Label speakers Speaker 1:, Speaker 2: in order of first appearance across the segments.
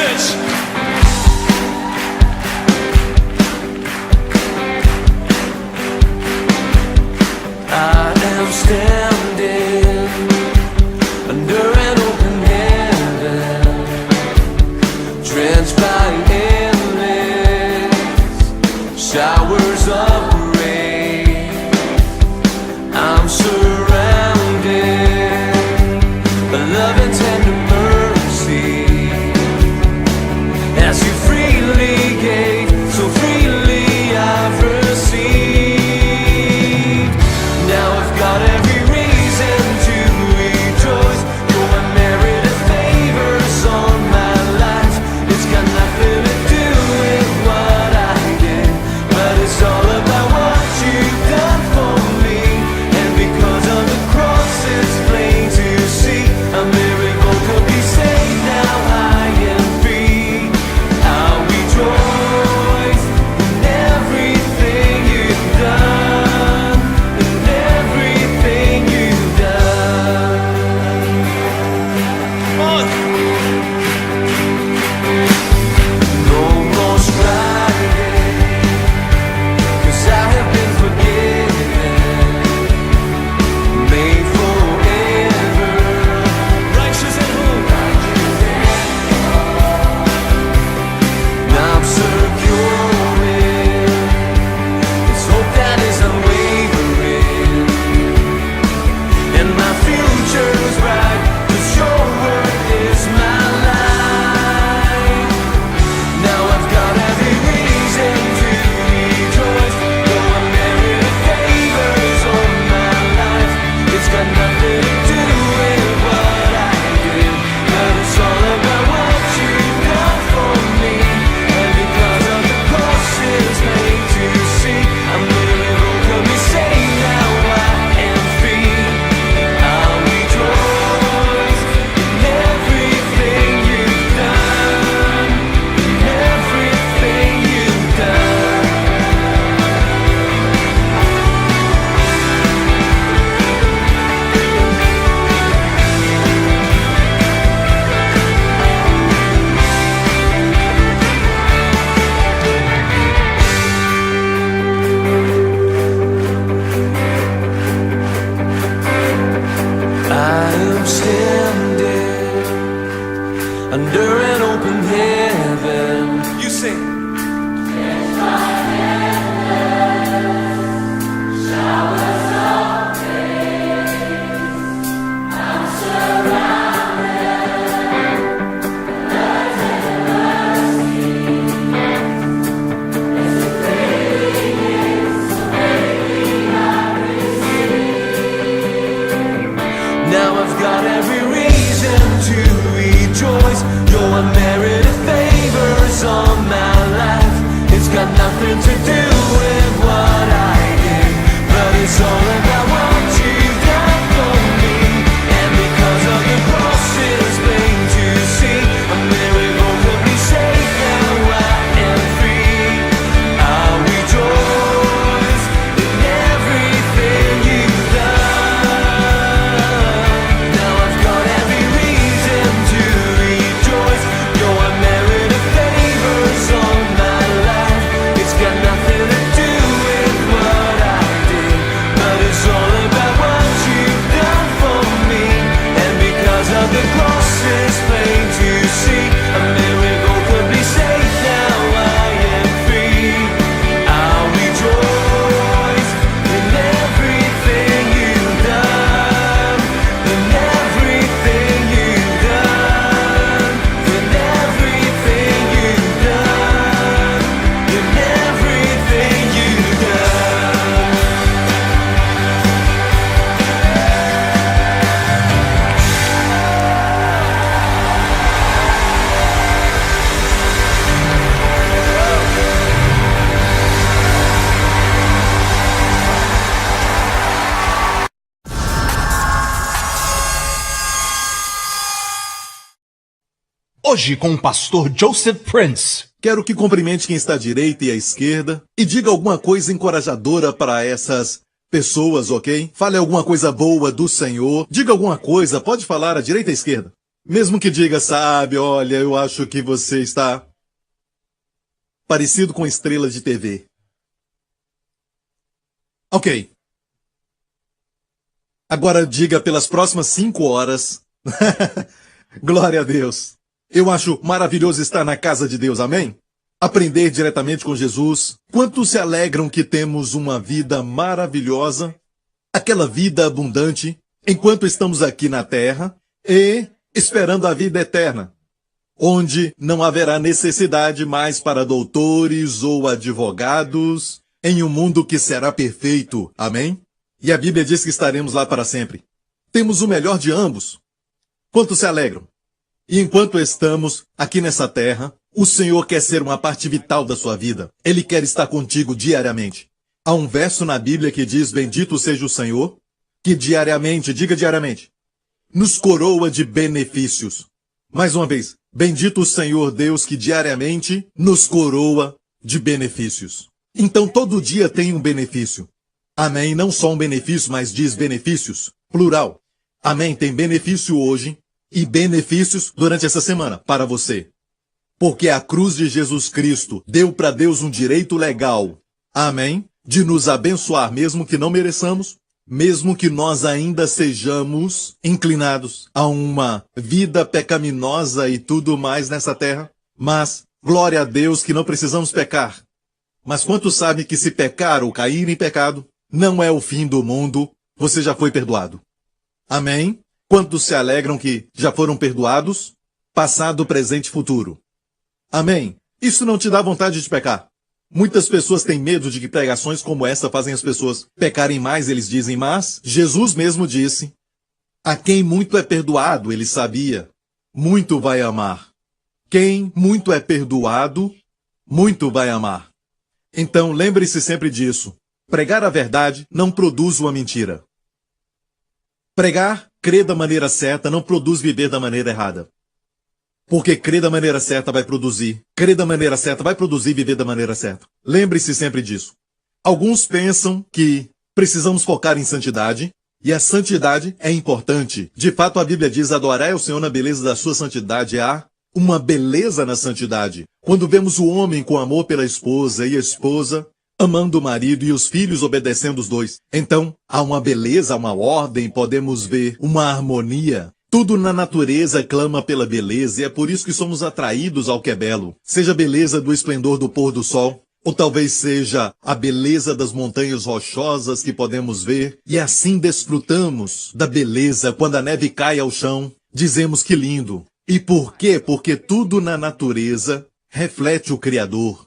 Speaker 1: church. I am standing under an open heaven, drenched by endless showers of rain. I'm surrounded by love and tender mercy, as you freely gave, so freely I've received. Now I've got every reason to rejoice. Your unmerited favors on my life. It's got nothing to do with what I did, but it's all about what you've done for me. And because of the cross, it's plain to see a miracle could be saved. Now I am free. I'll rejoice in everything you've done, in everything you've done. No more striving, 'cause I have been forgiven, made forever, righteous and holy. I'm secure in this hope that is unwavering, and my future's bright, 'cause your word is my life. Now I've got every reason to rejoice. Your unmerited favors on my life. It's got nothing to do with what I did, but it's all about what you've done for me. And because of the cross, it's made to see a miracle could be saved. Now I am free. I'll rejoice in everything you've done, in everything you've done. I am standing under an open heaven. You sing. Now I've got every reason to rejoice. Your unmerited favors on my life. It's got nothing to do with what I did, but it's all about what you've done for me. And because of the cross, it's plain to see a miracle could be saved. Now I am free. I'll rejoice in everything you've done. Now I've got every reason to rejoice. Your unmerited favors on my life. It's got nothing to do with what I did, but it's all about what you've done for me. And because of the cross, it's plain to see a miracle could be saved. Now I am free. I'll rejoice in everything you've done, in everything you've done, in everything you've done, in everything you've done.
Speaker 2: Hoje com o pastor Joseph Prince.
Speaker 3: Quero que cumprimente quem está à direita e à esquerda e diga alguma coisa encorajadora para essas pessoas, ok? Fale alguma coisa boa do Senhor. Diga alguma coisa, pode falar à direita e à esquerda. Mesmo que diga, sabe, olha, eu acho que você está parecido com estrela de TV. Ok. Agora diga pelas próximas 5 horas. Glória a Deus. Eu acho maravilhoso estar na casa de Deus, amém? Aprender diretamente com Jesus. Quantos se alegram que temos uma vida maravilhosa, aquela vida abundante, enquanto estamos aqui na terra e esperando a vida eterna, onde não haverá necessidade mais para doutores ou advogados, em um mundo que será perfeito, amém? E a Bíblia diz que estaremos lá para sempre. Temos o melhor de ambos. Quantos se alegram? E enquanto estamos aqui nessa terra, o Senhor quer ser uma parte vital da sua vida. Ele quer estar contigo diariamente. Há um verso na Bíblia que diz, bendito seja o Senhor, que diariamente, diga diariamente, nos coroa de benefícios. Mais uma vez, bendito o Senhor Deus que diariamente nos coroa de benefícios. Então todo dia tem um benefício. Amém? Não só um benefício, mas diz benefícios, plural. Amém? Tem benefício hoje e benefícios durante essa semana para você. Porque a cruz de Jesus Cristo deu para Deus um direito legal, amém? De nos abençoar, mesmo que não mereçamos, mesmo que nós ainda sejamos inclinados a uma vida pecaminosa e tudo mais nessa terra. Mas, glória a Deus que não precisamos pecar. Mas quantos sabem que se pecar ou cair em pecado, não é o fim do mundo, você já foi perdoado. Amém? Quantos se alegram que já foram perdoados? Passado, presente e futuro. Amém? Isso não te dá vontade de pecar. Muitas pessoas têm medo de que pregações como essa fazem as pessoas pecarem mais, eles dizem, mas Jesus mesmo disse, a quem muito é perdoado, ele sabia, muito vai amar. Quem muito é perdoado, muito vai amar. Então lembre-se sempre disso. Pregar a verdade não produz uma mentira. Pregar, crer da maneira certa, não produz viver da maneira errada. Porque crer da maneira certa vai produzir. Crer da maneira certa vai produzir viver da maneira certa. Lembre-se sempre disso. Alguns pensam que precisamos focar em santidade, e a santidade é importante. De fato, a Bíblia diz, adorai ao Senhor na beleza da sua santidade. Há uma beleza na santidade. Quando vemos o homem com amor pela esposa e a esposa amando o marido e os filhos obedecendo os dois. Então, há uma beleza, há uma ordem, podemos ver uma harmonia. Tudo na natureza clama pela beleza e é por isso que somos atraídos ao que é belo. Seja a beleza do esplendor do pôr do sol, ou talvez seja a beleza das montanhas rochosas que podemos ver, e assim desfrutamos da beleza quando a neve cai ao chão, dizemos que lindo. E por quê? Porque tudo na natureza reflete o Criador.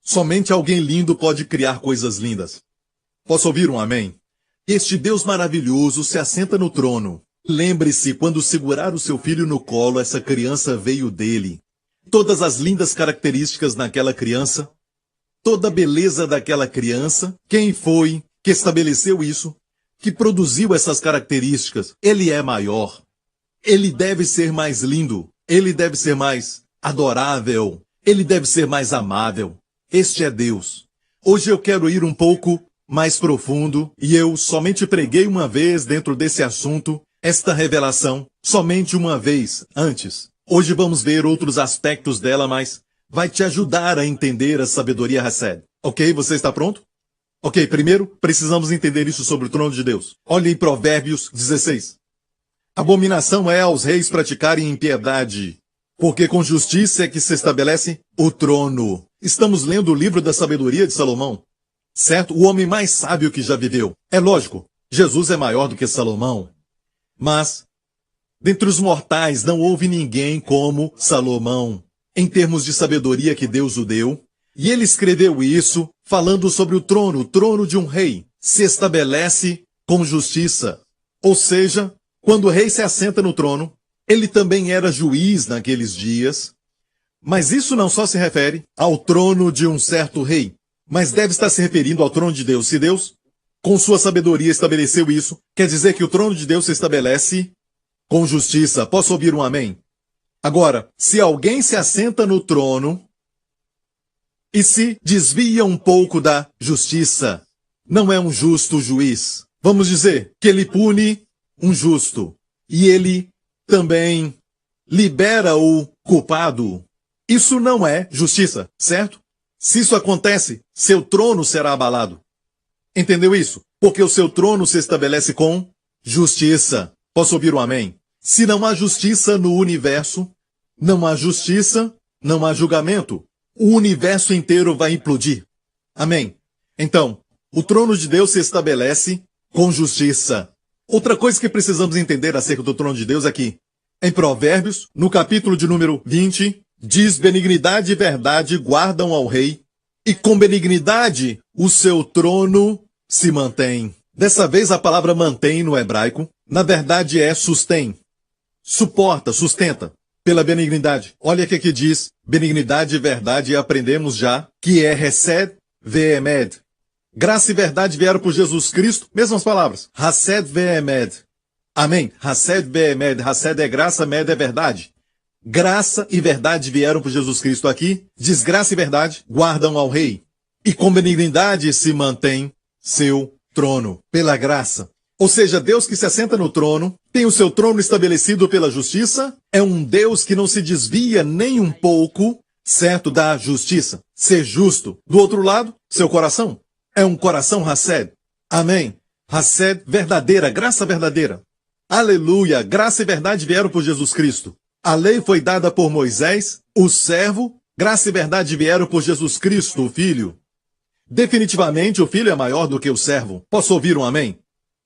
Speaker 3: Somente alguém lindo pode criar coisas lindas. Posso ouvir um amém? Este Deus maravilhoso se assenta no trono. Lembre-se, quando segurar o seu filho no colo, essa criança veio dele. Todas as lindas características naquela criança, toda a beleza daquela criança, quem foi que estabeleceu isso, que produziu essas características? Ele é maior. Ele deve ser mais lindo. Ele deve ser mais adorável. Ele deve ser mais amável. Este é Deus. Hoje eu quero ir um pouco mais profundo, e eu somente preguei uma vez dentro desse assunto, esta revelação, somente uma vez antes. Hoje vamos ver outros aspectos dela, mas vai te ajudar a entender a sabedoria Hesed. Ok? Você está pronto? Ok, primeiro, precisamos entender isso sobre o trono de Deus. Olhe em Provérbios 16. Abominação é aos reis praticarem impiedade, porque com justiça é que se estabelece o trono. Estamos lendo o livro da sabedoria de Salomão, certo? O homem mais sábio que já viveu. É lógico, Jesus é maior do que Salomão. Mas, dentre os mortais, não houve ninguém como Salomão, em termos de sabedoria que Deus o deu. E ele escreveu isso falando sobre o trono de um rei. Se estabelece com justiça. Ou seja, quando o rei se assenta no trono, ele também era juiz naqueles dias. Mas isso não só se refere ao trono de um certo rei, mas deve estar se referindo ao trono de Deus. Se Deus, com sua sabedoria, estabeleceu isso, quer dizer que o trono de Deus se estabelece com justiça. Posso ouvir um amém? Agora, se alguém se assenta no trono e se desvia um pouco da justiça, não é um justo juiz. Vamos dizer que ele pune um justo e ele também libera o culpado. Isso não é justiça, certo? Se isso acontece, seu trono será abalado. Entendeu isso? Porque o seu trono se estabelece com justiça. Posso ouvir um amém? Se não há justiça no universo, não há justiça, não há julgamento. O universo inteiro vai implodir. Amém? Então, o trono de Deus se estabelece com justiça. Outra coisa que precisamos entender acerca do trono de Deus é que, em Provérbios, no capítulo de número 20, diz: benignidade e verdade guardam ao rei, e com benignidade o seu trono se mantém. Dessa vez a palavra mantém no hebraico, na verdade é sustém. Suporta, sustenta, pela benignidade. Olha o que aqui diz, benignidade e verdade, e aprendemos já que é Hesed ve'emed. Graça e verdade vieram por Jesus Cristo, mesmas palavras. Hesed ve'emed. Amém? Hesed ve'emed. Hesed é graça, med é verdade. Graça e verdade vieram por Jesus Cristo aqui. Desgraça e verdade guardam ao rei. E com benignidade se mantém seu trono, pela graça. Ou seja, Deus que se assenta no trono, tem o seu trono estabelecido pela justiça, é um Deus que não se desvia nem um pouco, certo, da justiça. Ser justo. Do outro lado, seu coração. É um coração Hesed. Amém. Hesed verdadeira, graça verdadeira. Aleluia, graça e verdade vieram por Jesus Cristo. A lei foi dada por Moisés, o servo, graça e verdade vieram por Jesus Cristo, o Filho. Definitivamente o Filho é maior do que o servo. Posso ouvir um amém?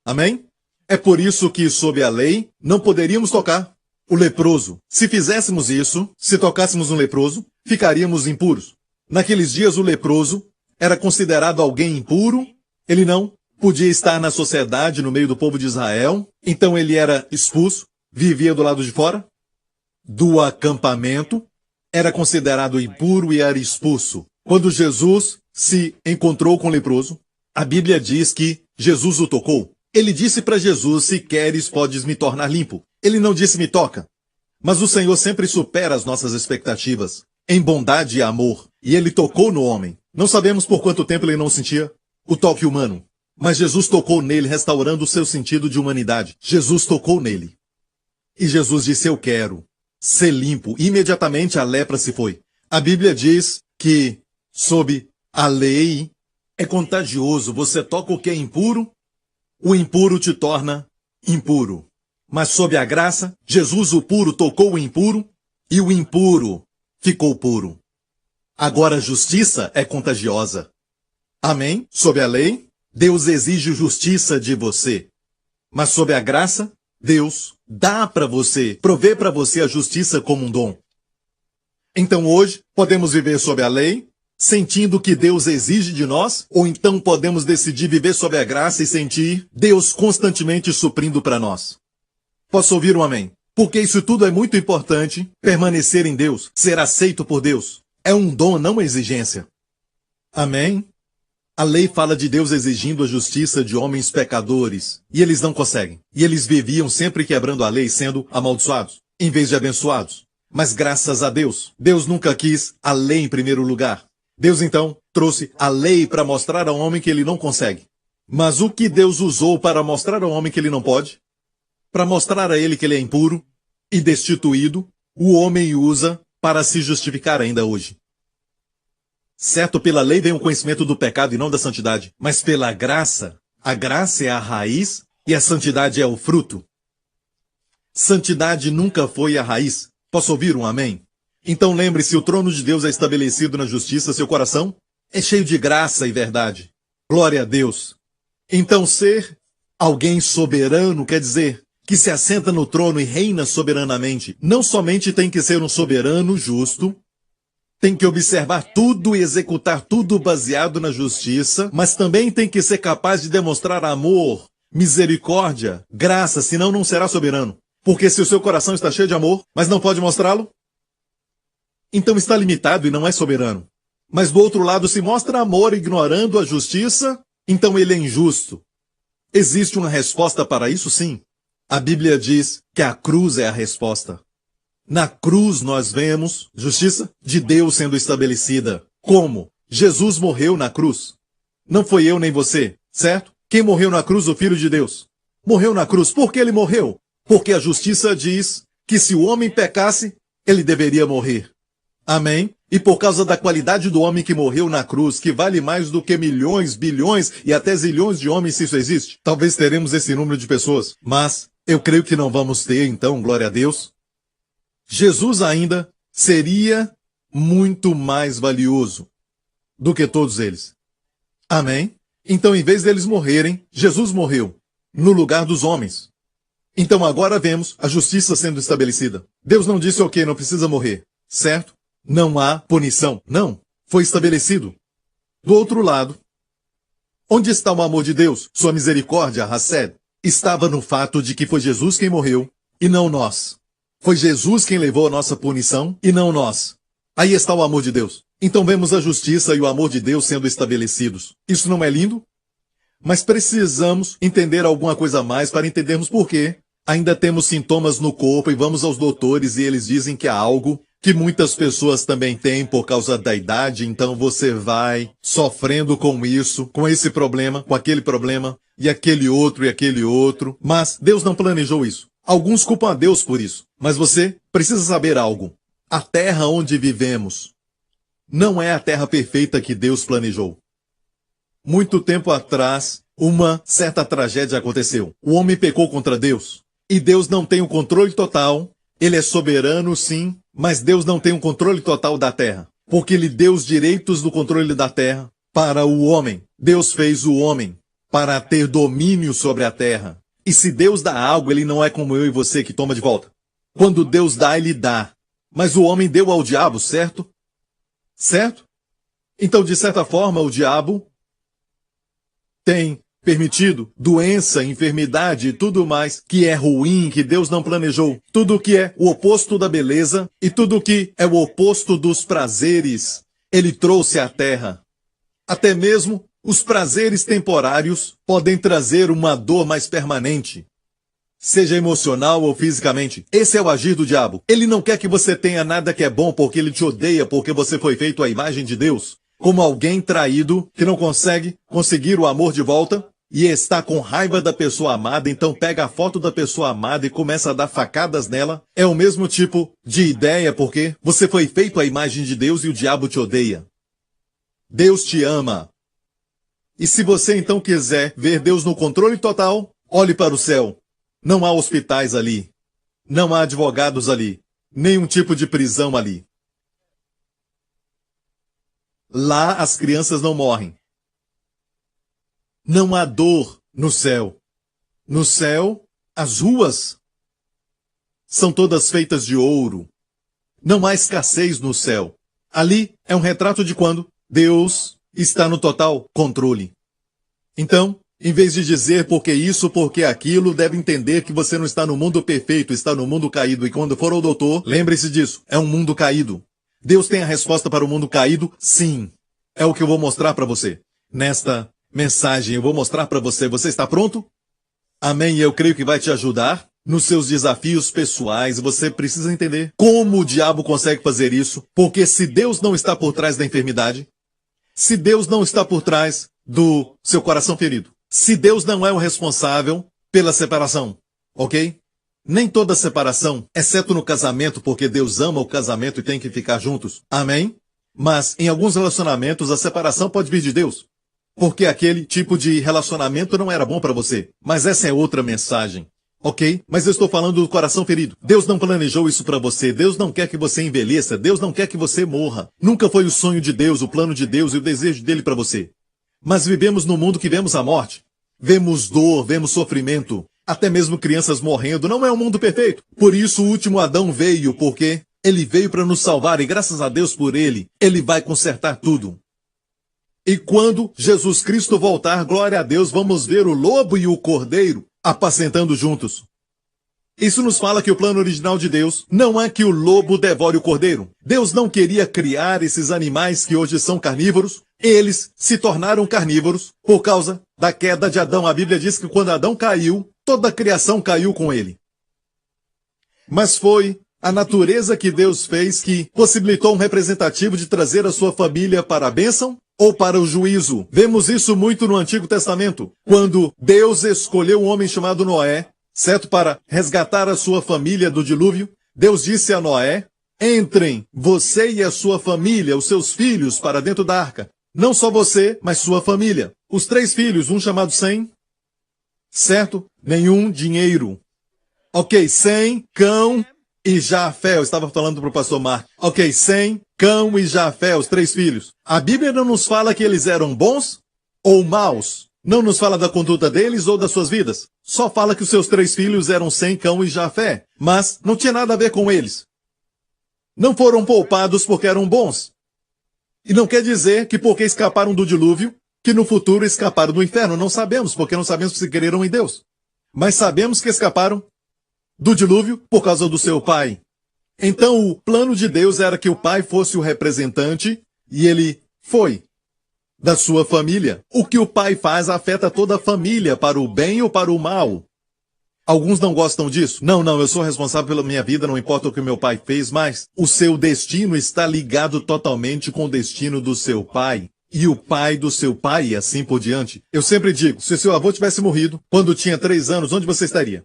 Speaker 3: Amém? É por isso que, sob a lei, não poderíamos tocar o leproso. Se fizéssemos isso, se tocássemos um leproso, ficaríamos impuros. Naqueles dias o leproso era considerado alguém impuro, ele não podia estar na sociedade, no meio do povo de Israel, então ele era expulso, vivia do lado de fora do acampamento, era considerado impuro e era expulso. Quando Jesus se encontrou com o leproso, a Bíblia diz que Jesus o tocou. Ele disse para Jesus: se queres, podes me tornar limpo. Ele não disse: me toca. Mas o Senhor sempre supera as nossas expectativas, em bondade e amor. E ele tocou no homem. Não sabemos por quanto tempo ele não sentia o toque humano. Mas Jesus tocou nele, restaurando o seu sentido de humanidade. Jesus tocou nele. E Jesus disse: eu quero ser limpo. Imediatamente a lepra se foi. A Bíblia diz que, sob a lei, é contagioso. Você toca o que é impuro, o impuro te torna impuro. Mas sob a graça, Jesus o puro tocou o impuro e o impuro ficou puro. Agora a justiça é contagiosa. Amém? Sob a lei, Deus exige justiça de você. Mas sob a graça, Deus dá para você, provê para você a justiça como um dom. Então hoje, podemos viver sob a lei, sentindo que Deus exige de nós, ou então podemos decidir viver sob a graça e sentir Deus constantemente suprindo para nós. Posso ouvir um amém? Porque isso tudo é muito importante, permanecer em Deus, ser aceito por Deus. É um dom, não uma exigência. Amém? A lei fala de Deus exigindo a justiça de homens pecadores, e eles não conseguem. E eles viviam sempre quebrando a lei, sendo amaldiçoados, em vez de abençoados. Mas graças a Deus, Deus nunca quis a lei em primeiro lugar. Deus então trouxe a lei para mostrar ao homem que ele não consegue. Mas o que Deus usou para mostrar ao homem que ele não pode? Para mostrar a ele que ele é impuro e destituído, o homem usa para se justificar ainda hoje. Certo, pela lei vem o conhecimento do pecado e não da santidade. Mas pela graça, a graça é a raiz e a santidade é o fruto. Santidade nunca foi a raiz. Posso ouvir um amém? Então lembre-se, o trono de Deus é estabelecido na justiça, seu coração é cheio de graça e verdade. Glória a Deus. Então ser alguém soberano quer dizer que se assenta no trono e reina soberanamente. Não somente tem que ser um soberano justo, tem que observar tudo e executar tudo baseado na justiça, mas também tem que ser capaz de demonstrar amor, misericórdia, graça, senão não será soberano. Porque se o seu coração está cheio de amor, mas não pode mostrá-lo, então está limitado e não é soberano. Mas do outro lado, se mostra amor ignorando a justiça, então ele é injusto. Existe uma resposta para isso, sim. A Bíblia diz que a cruz é a resposta. Na cruz nós vemos justiça de Deus sendo estabelecida. Como? Jesus morreu na cruz. Não foi eu nem você, certo? Quem morreu na cruz? O Filho de Deus. Morreu na cruz. Por que ele morreu? Porque a justiça diz que se o homem pecasse, ele deveria morrer. Amém? E por causa da qualidade do homem que morreu na cruz, que vale mais do que milhões, bilhões e até zilhões de homens, se isso existe, talvez teremos esse número de pessoas. Mas eu creio que não vamos ter, então, glória a Deus. Jesus ainda seria muito mais valioso do que todos eles. Amém? Então, em vez deles morrerem, Jesus morreu no lugar dos homens. Então agora vemos a justiça sendo estabelecida. Deus não disse, ok, não precisa morrer, certo? Não há punição. Não. Foi estabelecido. Do outro lado, onde está o amor de Deus? Sua misericórdia, Hassed, estava no fato de que foi Jesus quem morreu e não nós. Foi Jesus quem levou a nossa punição e não nós. Aí está o amor de Deus. Então vemos a justiça e o amor de Deus sendo estabelecidos. Isso não é lindo? Mas precisamos entender alguma coisa a mais para entendermos por quê. Ainda temos sintomas no corpo e vamos aos doutores e eles dizem que há algo que muitas pessoas também têm por causa da idade, então você vai sofrendo com isso, com esse problema, com aquele problema, e aquele outro, mas Deus não planejou isso. Alguns culpam a Deus por isso, mas você precisa saber algo. A terra onde vivemos não é a terra perfeita que Deus planejou. Muito tempo atrás, uma certa tragédia aconteceu. O homem pecou contra Deus, e Deus não tem o controle total. Ele é soberano, sim, mas Deus não tem o controle total da terra, porque Ele deu os direitos do controle da terra para o homem. Deus fez o homem para ter domínio sobre a terra. E se Deus dá algo, Ele não é como eu e você que toma de volta. Quando Deus dá, Ele dá. Mas o homem deu ao diabo, certo? Certo? Então, de certa forma, o diabo tem permitido doença, enfermidade e tudo mais que é ruim, que Deus não planejou. Tudo que é o oposto da beleza e tudo que é o oposto dos prazeres, Ele trouxe à terra. Até mesmo os prazeres temporários podem trazer uma dor mais permanente, seja emocional ou fisicamente. Esse é o agir do diabo. Ele não quer que você tenha nada que é bom porque ele te odeia, porque você foi feito à imagem de Deus. Como alguém traído que não conseguir o amor de volta e está com raiva da pessoa amada, então pega a foto da pessoa amada e começa a dar facadas nela. É o mesmo tipo de ideia porque você foi feito à imagem de Deus e o diabo te odeia. Deus te ama. E se você então quiser ver Deus no controle total, olhe para o céu. Não há hospitais ali. Não há advogados ali. Nenhum tipo de prisão ali. Lá as crianças não morrem. Não há dor no céu. No céu, as ruas são todas feitas de ouro. Não há escassez no céu. Ali é um retrato de quando Deus está no total controle. Então, em vez de dizer porque isso, porque aquilo, deve entender que você não está no mundo perfeito, está no mundo caído. E quando for ao doutor, lembre-se disso, é um mundo caído. Deus tem a resposta para o mundo caído? Sim. É o que eu vou mostrar para você. Nesta mensagem eu vou mostrar para você. Você está pronto? Amém. E eu creio que vai te ajudar nos seus desafios pessoais. Você precisa entender como o diabo consegue fazer isso. Porque se Deus não está por trás da enfermidade, se Deus não está por trás do seu coração ferido, se Deus não é o responsável pela separação, ok? Nem toda separação, exceto no casamento, porque Deus ama o casamento e tem que ficar juntos. Amém? Mas em alguns relacionamentos a separação pode vir de Deus, porque aquele tipo de relacionamento não era bom para você. Mas essa é outra mensagem, ok? Mas eu estou falando do coração ferido. Deus não planejou isso para você. Deus não quer que você envelheça. Deus não quer que você morra. Nunca foi o sonho de Deus, o plano de Deus e o desejo dele para você. Mas vivemos num mundo que vemos a morte. Vemos dor, vemos sofrimento. Até mesmo crianças morrendo. Não é um mundo perfeito. Por isso o último Adão veio, porque ele veio para nos salvar e graças a Deus por ele, ele vai consertar tudo. E quando Jesus Cristo voltar, glória a Deus, vamos ver o lobo e o cordeiro apacentando juntos. Isso nos fala que o plano original de Deus não é que o lobo devore o cordeiro. Deus não queria criar esses animais que hoje são carnívoros. Eles se tornaram carnívoros por causa da queda de Adão. A Bíblia diz que quando Adão caiu, toda a criação caiu com ele. Mas foi a natureza que Deus fez que possibilitou um representativo de trazer a sua família para a bênção ou para o juízo. Vemos isso muito no Antigo Testamento, quando Deus escolheu um homem chamado Noé, certo, para resgatar a sua família do dilúvio. Deus disse a Noé: entrem, você e a sua família, os seus filhos, para dentro da arca. Não só você, mas sua família. Os 3 filhos, um chamado Sem, certo? Nenhum dinheiro. Ok, Sem, Cão e Jafé. Eu estava falando para o pastor Mark. Ok, Sem, Cão e Jafé, os 3 filhos. A Bíblia não nos fala que eles eram bons ou maus. Não nos fala da conduta deles ou das suas vidas. Só fala que os seus 3 filhos eram Sem, Cão e Jafé. Mas não tinha nada a ver com eles. Não foram poupados porque eram bons. E não quer dizer que porque escaparam do dilúvio, que no futuro escaparam do inferno. Não sabemos, porque não sabemos se creram em Deus. Mas sabemos que escaparam do dilúvio por causa do seu pai. Então o plano de Deus era que o pai fosse o representante, e ele foi, da sua família. O que o pai faz afeta toda a família, para o bem ou para o mal. Alguns não gostam disso. Não, eu sou responsável pela minha vida, não importa o que meu pai fez, mas o seu destino está ligado totalmente com o destino do seu pai. E o pai do seu pai e assim por diante. Eu sempre digo, se seu avô tivesse morrido quando tinha 3 anos, onde você estaria?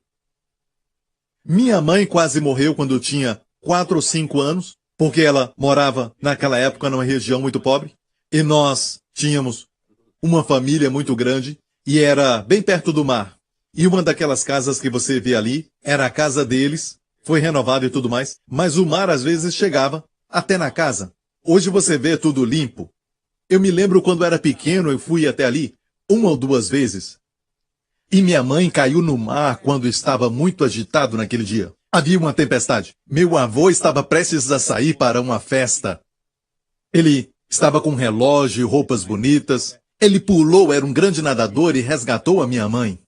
Speaker 3: Minha mãe quase morreu quando tinha 4 ou 5 anos, porque ela morava naquela época numa região muito pobre, e nós tínhamos uma família muito grande, e era bem perto do mar. E uma daquelas casas que você vê ali era a casa deles, foi renovada e tudo mais, mas o mar às vezes chegava até na casa. Hoje você vê tudo limpo. Eu me lembro quando era pequeno, eu fui até ali 1 ou 2 vezes. E minha mãe caiu no mar quando estava muito agitado naquele dia. Havia uma tempestade. Meu avô estava prestes a sair para uma festa. Ele estava com um relógio e roupas bonitas. Ele pulou, era um grande nadador e resgatou a minha mãe.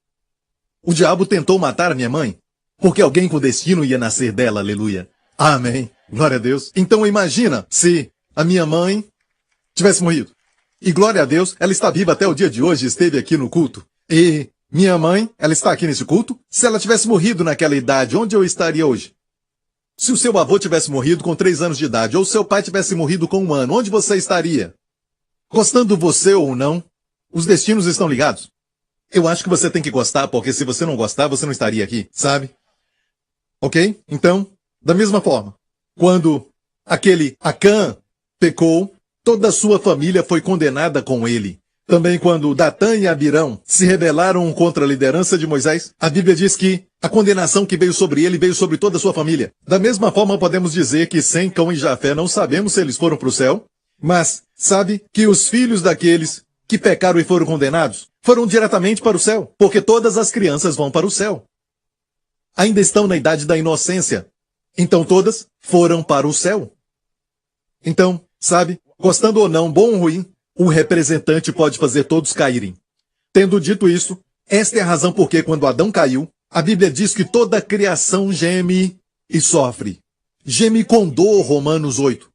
Speaker 3: O diabo tentou matar a minha mãe, porque alguém com destino ia nascer dela, aleluia. Amém. Glória a Deus. Então imagina se a minha mãe tivesse morrido. E glória a Deus, ela está viva até o dia de hoje, esteve aqui no culto. E minha mãe, ela está aqui nesse culto. Se ela tivesse morrido naquela idade, onde eu estaria hoje? Se o seu avô tivesse morrido com 3 anos de idade, ou seu pai tivesse morrido com 1 ano, onde você estaria? Gostando você ou não, os destinos estão ligados. Eu acho que você tem que gostar, porque se você não gostar, você não estaria aqui, sabe? Ok? Então, da mesma forma, quando aquele Acã pecou, toda a sua família foi condenada com ele. Também quando Datã e Abirão se rebelaram contra a liderança de Moisés, a Bíblia diz que a condenação que veio sobre ele veio sobre toda a sua família. Da mesma forma, podemos dizer que Sem, Cão e Jafé não sabemos se eles foram para o céu, mas sabe que os filhos daqueles que pecaram e foram condenados foram diretamente para o céu, porque todas as crianças vão para o céu. Ainda estão na idade da inocência, então todas foram para o céu. Então, sabe, gostando ou não, bom ou ruim, o representante pode fazer todos caírem. Tendo dito isso, esta é a razão porque quando Adão caiu, a Bíblia diz que toda a criação geme e sofre. Geme com dor, Romanos 8.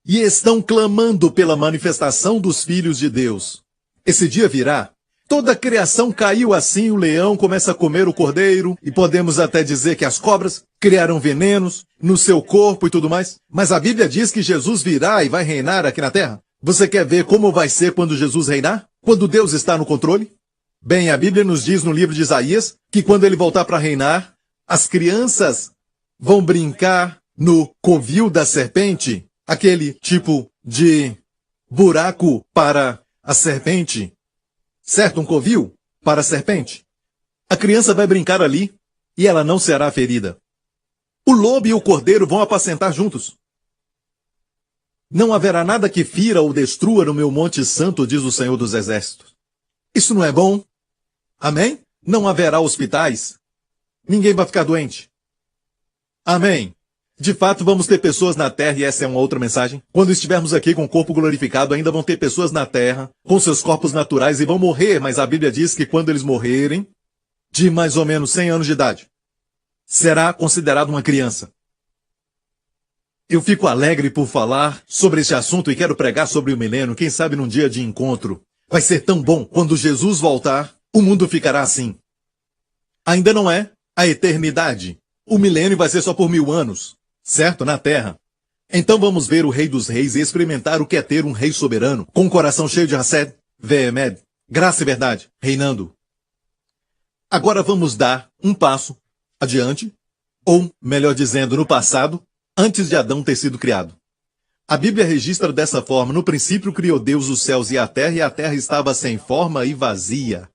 Speaker 3: E estão clamando pela manifestação dos filhos de Deus. Esse dia virá. Toda a criação caiu assim, o leão começa a comer o cordeiro, e podemos até dizer que as cobras criaram venenos no seu corpo e tudo mais. Mas a Bíblia diz que Jesus virá e vai reinar aqui na terra. Você quer ver como vai ser quando Jesus reinar? Quando Deus está no controle? Bem, a Bíblia nos diz no livro de Isaías que quando ele voltar para reinar, as crianças vão brincar no covil da serpente, aquele tipo de buraco para a serpente. Certo? Um covil para a serpente. A criança vai brincar ali e ela não será ferida. O lobo e o cordeiro vão apacentar juntos. Não haverá nada que fira ou destrua no meu monte santo, diz o Senhor dos Exércitos. Isso não é bom? Amém? Não haverá hospitais. Ninguém vai ficar doente. Amém. De fato, vamos ter pessoas na terra, e essa é uma outra mensagem. Quando estivermos aqui com o corpo glorificado, ainda vão ter pessoas na terra, com seus corpos naturais, e vão morrer, mas a Bíblia diz que quando eles morrerem, de mais ou menos 100 anos de idade, será considerado uma criança. Eu fico alegre por falar sobre esse assunto e quero pregar sobre o milênio, quem sabe num dia de encontro. Vai ser tão bom, quando Jesus voltar, o mundo ficará assim. Ainda não é a eternidade. O milênio vai ser só por 1000 anos. Certo? Na terra. Então vamos ver o Rei dos Reis e experimentar o que é ter um rei soberano, com um coração cheio de Hased, Ve'emed, graça e verdade, reinando. Agora vamos dar um passo adiante Ou, melhor dizendo, no passado, antes de Adão ter sido criado. A Bíblia registra dessa forma: no princípio criou Deus os céus e a terra estava sem forma e vazia.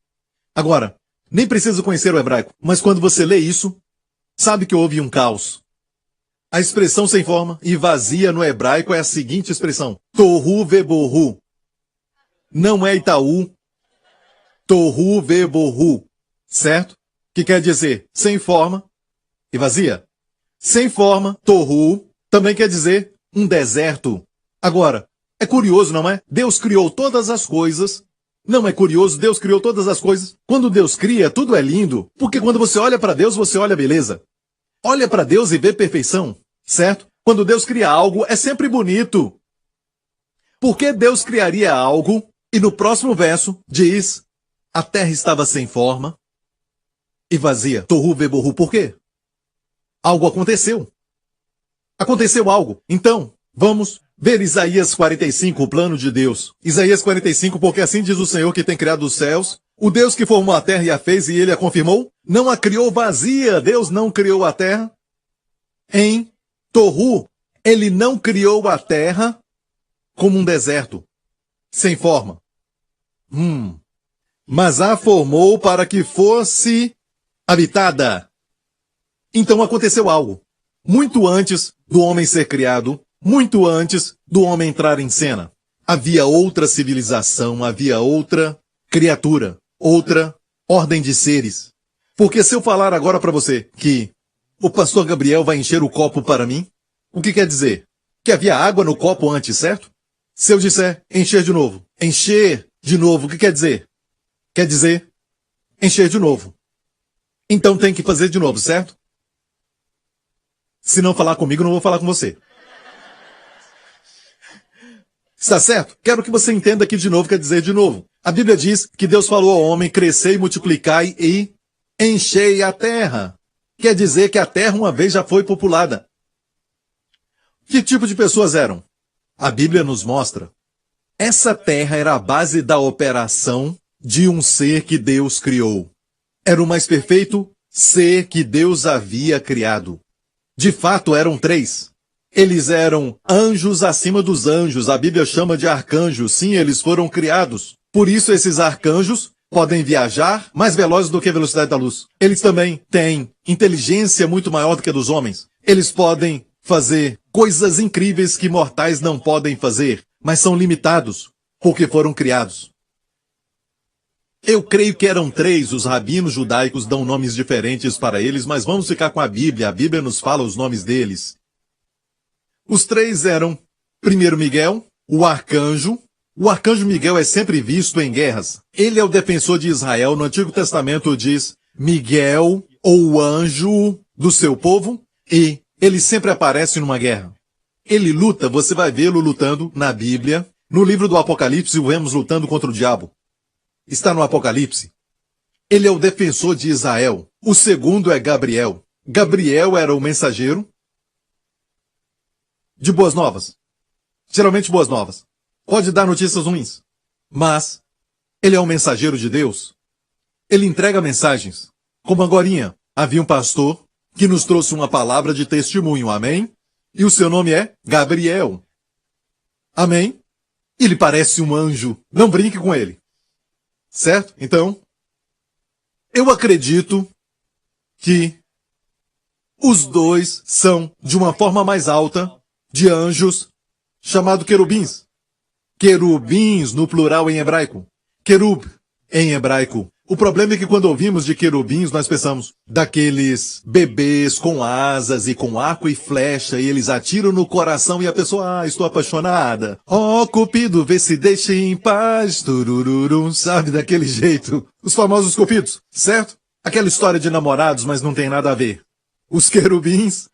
Speaker 3: Agora, nem precisa conhecer o hebraico, mas quando você lê isso, sabe que houve um caos. A expressão sem forma e vazia no hebraico é a seguinte expressão: tohu vebohu. Não é Itaú, tohu vebohu, certo? Que quer dizer sem forma e vazia. Sem forma, tohu, também quer dizer um deserto. Agora, é curioso, não é? Deus criou todas as coisas. Não é curioso? Deus criou todas as coisas. Quando Deus cria, tudo é lindo, porque quando você olha para Deus, você olha a beleza. Olha para Deus e vê perfeição, certo? Quando Deus cria algo, é sempre bonito. Por que Deus criaria algo e no próximo verso diz: a terra estava sem forma e vazia? Tohu vebohu. Por quê? Algo aconteceu. Aconteceu algo. Então, vamos ver Isaías 45, o plano de Deus. Isaías 45, porque assim diz o Senhor que tem criado os céus, o Deus que formou a terra e a fez e ele a confirmou, não a criou vazia. Deus não criou a terra em Tohu. Ele não criou a terra como um deserto, sem forma. Mas a formou para que fosse habitada. Então aconteceu algo. Muito antes do homem ser criado, muito antes do homem entrar em cena, havia outra civilização, havia outra criatura, outra ordem de seres. Porque se eu falar agora para você que o pastor Gabriel vai encher o copo para mim, o que quer dizer? Que havia água no copo antes, certo? Se eu disser encher de novo, o que quer dizer? Quer dizer encher de novo. Então tem que fazer de novo, certo? Se não falar comigo, não vou falar com você. Está certo? Quero que você entenda que de novo quer dizer de novo. A Bíblia diz que Deus falou ao homem: crescei, multiplicai e enchei a terra. Quer dizer que a terra uma vez já foi populada. Que tipo de pessoas eram? A Bíblia nos mostra. Essa terra era a base da operação de um ser que Deus criou. Era o mais perfeito ser que Deus havia criado. De fato, eram 3. Eles eram anjos acima dos anjos. A Bíblia chama de arcanjos. Sim, eles foram criados. Por isso, esses arcanjos podem viajar mais velozes do que a velocidade da luz. Eles também têm inteligência muito maior do que a dos homens. Eles podem fazer coisas incríveis que mortais não podem fazer, mas são limitados, porque foram criados. Eu creio que eram 3, os rabinos judaicos dão nomes diferentes para eles, mas vamos ficar com a Bíblia nos fala os nomes deles. Os 3 eram, primeiro Miguel, o arcanjo Miguel é sempre visto em guerras. Ele é o defensor de Israel. No Antigo Testamento diz Miguel, ou o anjo do seu povo, e ele sempre aparece numa guerra. Ele luta, você vai vê-lo lutando na Bíblia. No livro do Apocalipse, o vemos lutando contra o diabo. Está no Apocalipse. Ele é o defensor de Israel. O segundo é Gabriel. Gabriel era o mensageiro de boas novas. Geralmente boas novas. Pode dar notícias ruins. Mas ele é o mensageiro de Deus. Ele entrega mensagens. Como agorinha, havia um pastor que nos trouxe uma palavra de testemunho. Amém? E o seu nome é Gabriel. Amém? Ele parece um anjo. Não brinque com ele. Certo? Então, eu acredito que os 2 são, de uma forma mais alta, de anjos, chamado querubins. Querubins no plural em hebraico. Querub em hebraico. O problema é que quando ouvimos de querubins, nós pensamos daqueles bebês com asas e com arco e flecha, e eles atiram no coração e a pessoa, estou apaixonada. Oh, Cupido, vê se deixa em paz, turururum, sabe, daquele jeito. Os famosos cupidos, certo? Aquela história de namorados, mas não tem nada a ver. Os querubins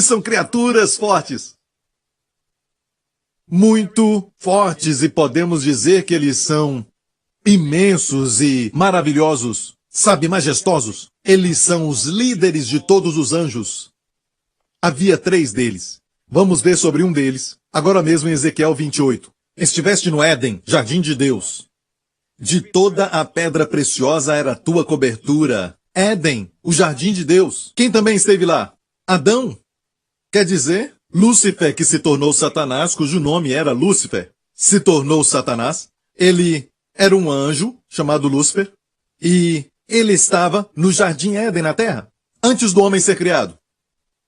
Speaker 3: são criaturas fortes. Muito fortes, e podemos dizer que eles são imensos e maravilhosos, sabe, majestosos. Eles são os líderes de todos os anjos. Havia 3 deles. Vamos ver sobre um deles, agora mesmo em Ezequiel 28. Estiveste no Éden, jardim de Deus. De toda a pedra preciosa era a tua cobertura. Éden, o jardim de Deus. Quem também esteve lá? Adão. Quer dizer, Lúcifer, que se tornou Satanás, cujo nome era Lúcifer, se tornou Satanás. Ele era um anjo chamado Lúcifer e ele estava no jardim Éden na terra, antes do homem ser criado.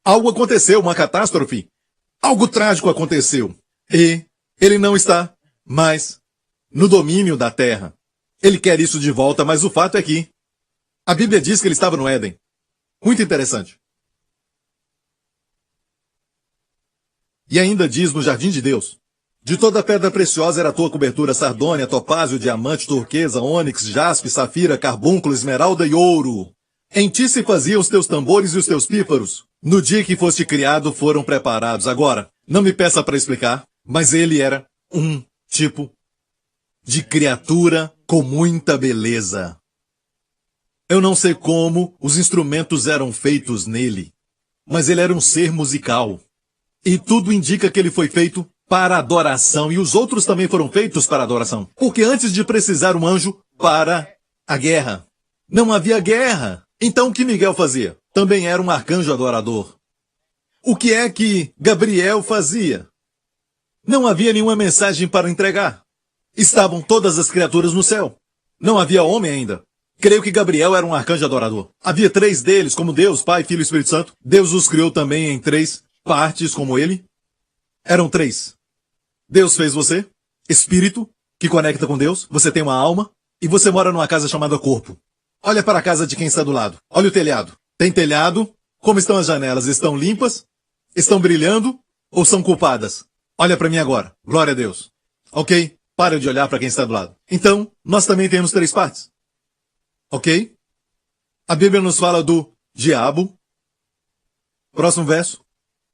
Speaker 3: Algo aconteceu, uma catástrofe. Algo trágico aconteceu. E ele não está mais no domínio da terra. Ele quer isso de volta, mas o fato é que a Bíblia diz que ele estava no Éden. Muito interessante. E ainda diz no jardim de Deus: de toda pedra preciosa era a tua cobertura, sardônia, topázio, diamante, turquesa, ônix, jaspe, safira, carbúnculo, esmeralda e ouro. Em ti se faziam os teus tambores e os teus pífaros. No dia que foste criado foram preparados. Agora, não me peça para explicar, mas ele era um tipo de criatura com muita beleza. Eu não sei como os instrumentos eram feitos nele, mas ele era um ser musical. E tudo indica que ele foi feito para adoração, e os outros também foram feitos para adoração. Porque antes de precisar um anjo para a guerra, não havia guerra. Então o que Miguel fazia? Também era um arcanjo adorador. O que é que Gabriel fazia? Não havia nenhuma mensagem para entregar. Estavam todas as criaturas no céu. Não havia homem ainda. Creio que Gabriel era um arcanjo adorador. Havia 3 deles, como Deus, Pai, Filho e Espírito Santo. Deus os criou também em 3 partes, como ele. Eram 3. Deus fez você, espírito, que conecta com Deus. Você tem uma alma e você mora numa casa chamada corpo. Olha para a casa de quem está do lado. Olha o telhado. Tem telhado? Como estão as janelas? Estão limpas? Estão brilhando? Ou são culpadas? Olha para mim agora. Glória a Deus. Ok? Para de olhar para quem está do lado. Então, nós também temos 3 partes. Ok? A Bíblia nos fala do diabo. Próximo verso.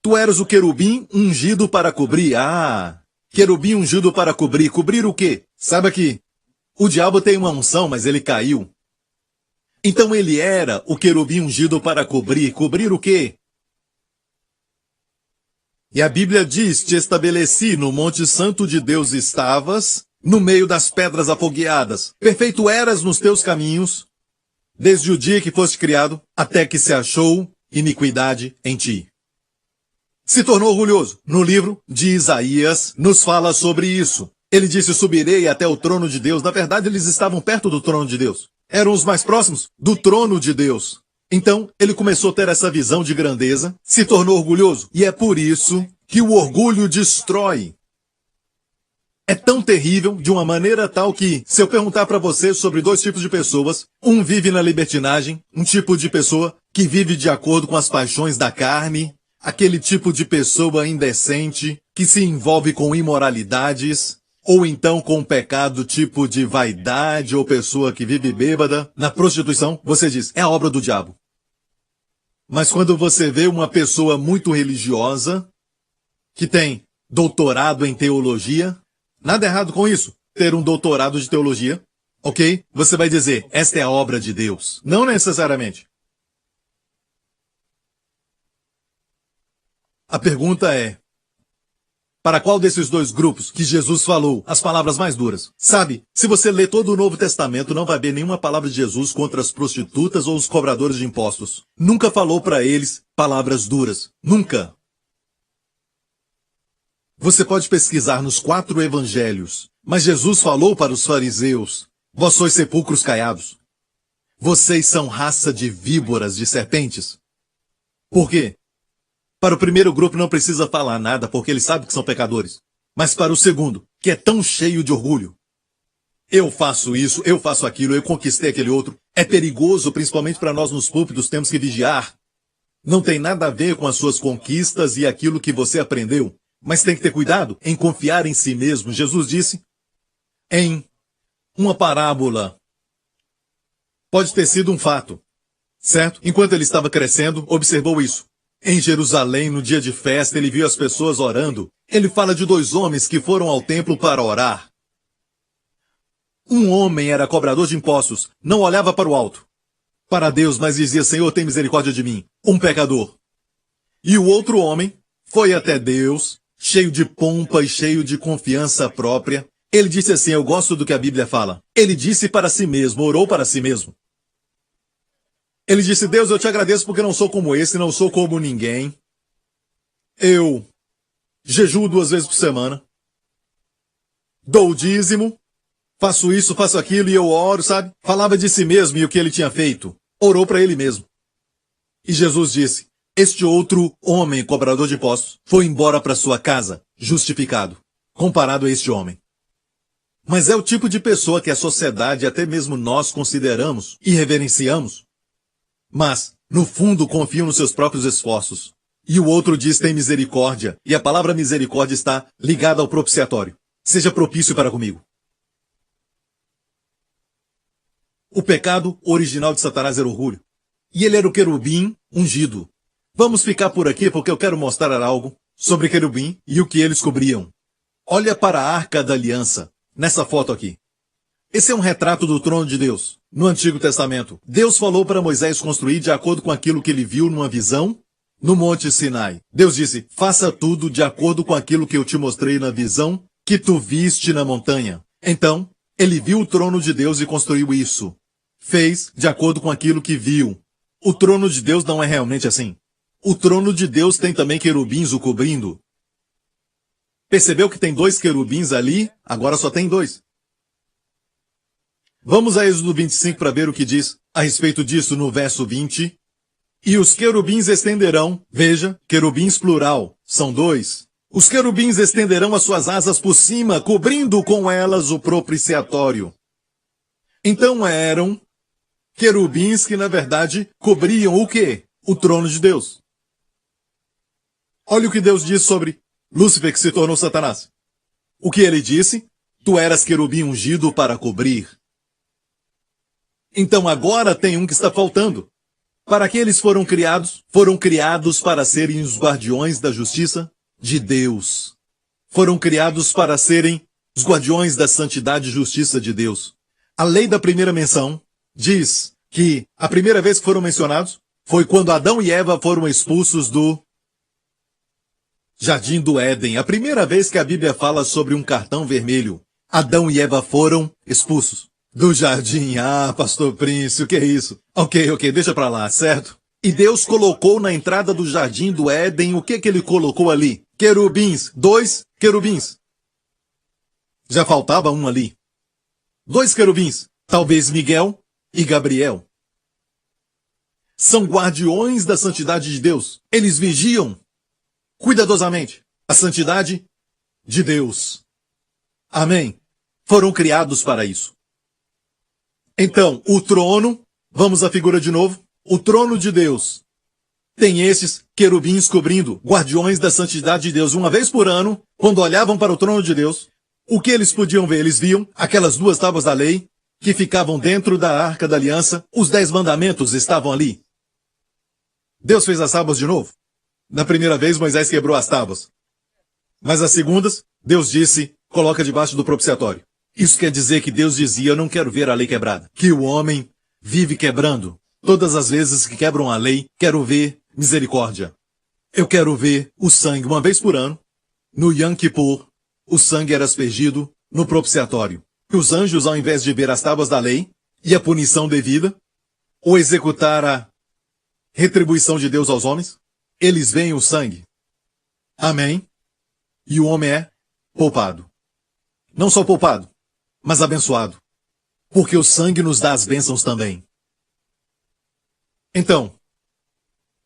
Speaker 3: Tu eras o querubim ungido para cobrir. Querubim ungido para cobrir. Cobrir o quê? Saiba que o diabo tem uma unção, mas ele caiu. Então ele era o querubim ungido para cobrir. Cobrir o quê? E a Bíblia diz: te estabeleci no monte santo de Deus estavas, no meio das pedras afogueadas. Perfeito eras nos teus caminhos, desde o dia que foste criado, até que se achou iniquidade em ti. Se tornou orgulhoso. No livro de Isaías nos fala sobre isso. Ele disse: subirei até o trono de Deus. Na verdade, eles estavam perto do trono de Deus. Eram os mais próximos do trono de Deus. Então, ele começou a ter essa visão de grandeza, se tornou orgulhoso. E é por isso que o orgulho destrói. É tão terrível, de uma maneira tal que, se eu perguntar para você sobre 2 tipos de pessoas, um vive na libertinagem, um tipo de pessoa que vive de acordo com as paixões da carne, aquele tipo de pessoa indecente, que se envolve com imoralidades, ou então com um pecado tipo de vaidade, ou pessoa que vive bêbada. Na prostituição, você diz: é a obra do diabo. Mas quando você vê uma pessoa muito religiosa, que tem doutorado em teologia, nada errado com isso, ter um doutorado de teologia, ok? Você vai dizer: esta é a obra de Deus. Não necessariamente. A pergunta é: para qual desses 2 grupos que Jesus falou as palavras mais duras? Sabe, se você ler todo o Novo Testamento, não vai ver nenhuma palavra de Jesus contra as prostitutas ou os cobradores de impostos. Nunca falou para eles palavras duras. Nunca. Você pode pesquisar nos 4 evangelhos, mas Jesus falou para os fariseus: vós sois sepulcros caiados. Vocês são raça de víboras, de serpentes. Por quê? Para o primeiro grupo não precisa falar nada, porque ele sabe que são pecadores. Mas para o segundo, que é tão cheio de orgulho: eu faço isso, eu faço aquilo, eu conquistei aquele outro. É perigoso, principalmente para nós nos púlpitos, temos que vigiar. Não tem nada a ver com as suas conquistas e aquilo que você aprendeu. Mas tem que ter cuidado em confiar em si mesmo. Jesus disse em uma parábola. Pode ter sido um fato, certo? Enquanto ele estava crescendo, observou isso. Em Jerusalém, no dia de festa, ele viu as pessoas orando. Ele fala de 2 homens que foram ao templo para orar. Um homem era cobrador de impostos, não olhava para o alto, para Deus, mas dizia: Senhor, tem misericórdia de mim, um pecador. E o outro homem foi até Deus, cheio de pompa e cheio de confiança própria. Ele disse assim: eu gosto do que a Bíblia fala. Ele disse para si mesmo, orou para si mesmo: Ele disse, Deus, eu te agradeço porque não sou como esse, não sou como ninguém. Eu jejuo 2 vezes por semana. Dou o dízimo. Faço isso, faço aquilo e eu oro, sabe? Falava de si mesmo e o que ele tinha feito. Orou para ele mesmo. E Jesus disse, este outro homem, cobrador de impostos, foi embora para sua casa, justificado, comparado a este homem. Mas é o tipo de pessoa que a sociedade, até mesmo nós, consideramos e reverenciamos. Mas, no fundo, confiam nos seus próprios esforços. E o outro diz tem misericórdia, e a palavra misericórdia está ligada ao propiciatório. Seja propício para comigo. O pecado original de Satanás era orgulho. E ele era o querubim ungido. Vamos ficar por aqui porque eu quero mostrar algo sobre querubim e o que eles cobriam. Olha para a Arca da Aliança, nessa foto aqui. Esse é um retrato do trono de Deus, no Antigo Testamento. Deus falou para Moisés construir de acordo com aquilo que ele viu numa visão no Monte Sinai. Deus disse, faça tudo de acordo com aquilo que eu te mostrei na visão que tu viste na montanha. Então, ele viu o trono de Deus e construiu isso. Fez de acordo com aquilo que viu. O trono de Deus não é realmente assim. O trono de Deus tem também querubins o cobrindo. Percebeu que tem 2 querubins ali? Agora só tem 2. Vamos a Êxodo 25 para ver o que diz a respeito disso no verso 20. E os querubins estenderão, veja, querubins plural, são 2. Os querubins estenderão as suas asas por cima, cobrindo com elas o propiciatório. Então eram querubins que, na verdade, cobriam o quê? O trono de Deus. Olha o que Deus diz sobre Lúcifer, que se tornou Satanás. O que ele disse? Tu eras querubim ungido para cobrir. Então agora tem um que está faltando. Para que eles foram criados? Foram criados para serem os guardiões da justiça de Deus. Foram criados para serem os guardiões da santidade e justiça de Deus. A lei da primeira menção diz que a primeira vez que foram mencionados foi quando Adão e Eva foram expulsos do Jardim do Éden. A primeira vez que a Bíblia fala sobre um cartão vermelho. Adão e Eva foram expulsos do jardim. Ah, pastor Príncipe, o que é isso? Ok, deixa pra lá, certo? E Deus colocou na entrada do Jardim do Éden, o que ele colocou ali? Querubins, 2 querubins. Já faltava um ali. 2 querubins, talvez Miguel e Gabriel. São guardiões da santidade de Deus. Eles vigiam cuidadosamente a santidade de Deus. Amém? Foram criados para isso. Então, o trono, vamos à figura de novo, o trono de Deus tem esses querubins cobrindo, guardiões da santidade de Deus. Uma vez por ano, quando olhavam para o trono de Deus, o que eles podiam ver? Eles viam aquelas 2 tábuas da lei que ficavam dentro da Arca da Aliança. Os 10 mandamentos estavam ali. Deus fez as tábuas de novo. Na primeira vez, Moisés quebrou as tábuas. Mas as segundas, Deus disse, coloca debaixo do propiciatório. Isso quer dizer que Deus dizia, eu não quero ver a lei quebrada. Que o homem vive quebrando. Todas as vezes que quebram a lei, quero ver misericórdia. Eu quero ver o sangue uma vez por ano. No Yom Kippur, o sangue era aspergido no propiciatório. E os anjos, ao invés de ver as tábuas da lei e a punição devida, ou executar a retribuição de Deus aos homens, eles veem o sangue. Amém? E o homem é poupado. Não só poupado, mas abençoado. Porque o sangue nos dá as bênçãos também. Então,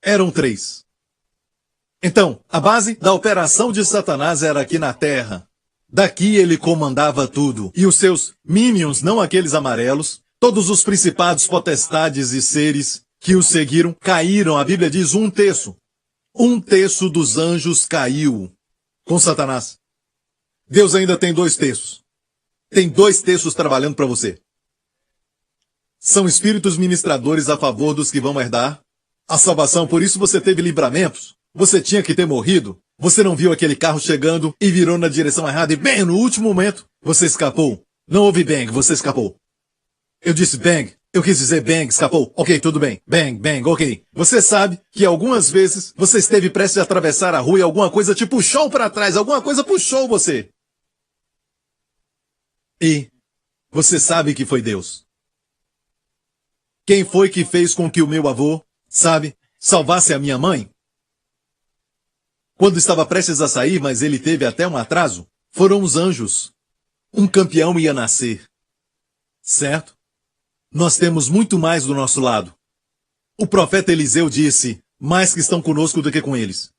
Speaker 3: eram 3. Então, a base da operação de Satanás era aqui na terra. Daqui ele comandava tudo. E os seus minions, não aqueles amarelos, todos os principados, potestades e seres que o seguiram, caíram. A Bíblia diz 1/3. 1/3 dos anjos caiu com Satanás. Deus ainda tem 2/3. Tem 2/3 trabalhando para você. São espíritos ministradores a favor dos que vão herdar a salvação. Por isso você teve livramentos. Você tinha que ter morrido. Você não viu aquele carro chegando e virou na direção errada e bem, no último momento, você escapou. Não houve bang, você escapou. Eu disse bang. Eu quis dizer bang, escapou. Ok, tudo bem. Bang, bang, ok. Você sabe que algumas vezes você esteve prestes a atravessar a rua e alguma coisa te puxou para trás. Alguma coisa puxou você. E você sabe que foi Deus. Quem foi que fez com que o meu avô, sabe, salvasse a minha mãe? Quando estava prestes a sair, mas ele teve até um atraso, foram os anjos. Um campeão ia nascer. Certo? Nós temos muito mais do nosso lado. O profeta Eliseu disse, mais que estão conosco do que com eles.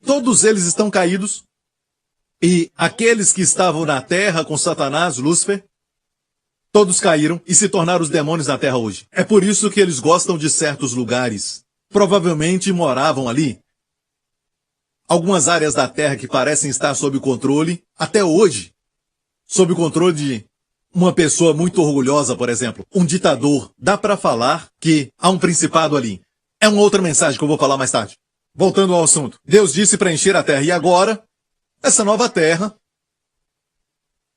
Speaker 3: Todos eles estão caídos, e aqueles que estavam na terra com Satanás, Lúcifer, todos caíram e se tornaram os demônios na terra hoje. É por isso que eles gostam de certos lugares. Provavelmente moravam ali. Algumas áreas da terra que parecem estar sob o controle, até hoje, sob o controle de uma pessoa muito orgulhosa, por exemplo, um ditador. Dá para falar que há um principado ali. É uma outra mensagem que eu vou falar mais tarde. Voltando ao assunto. Deus disse para encher a terra, e agora, essa nova terra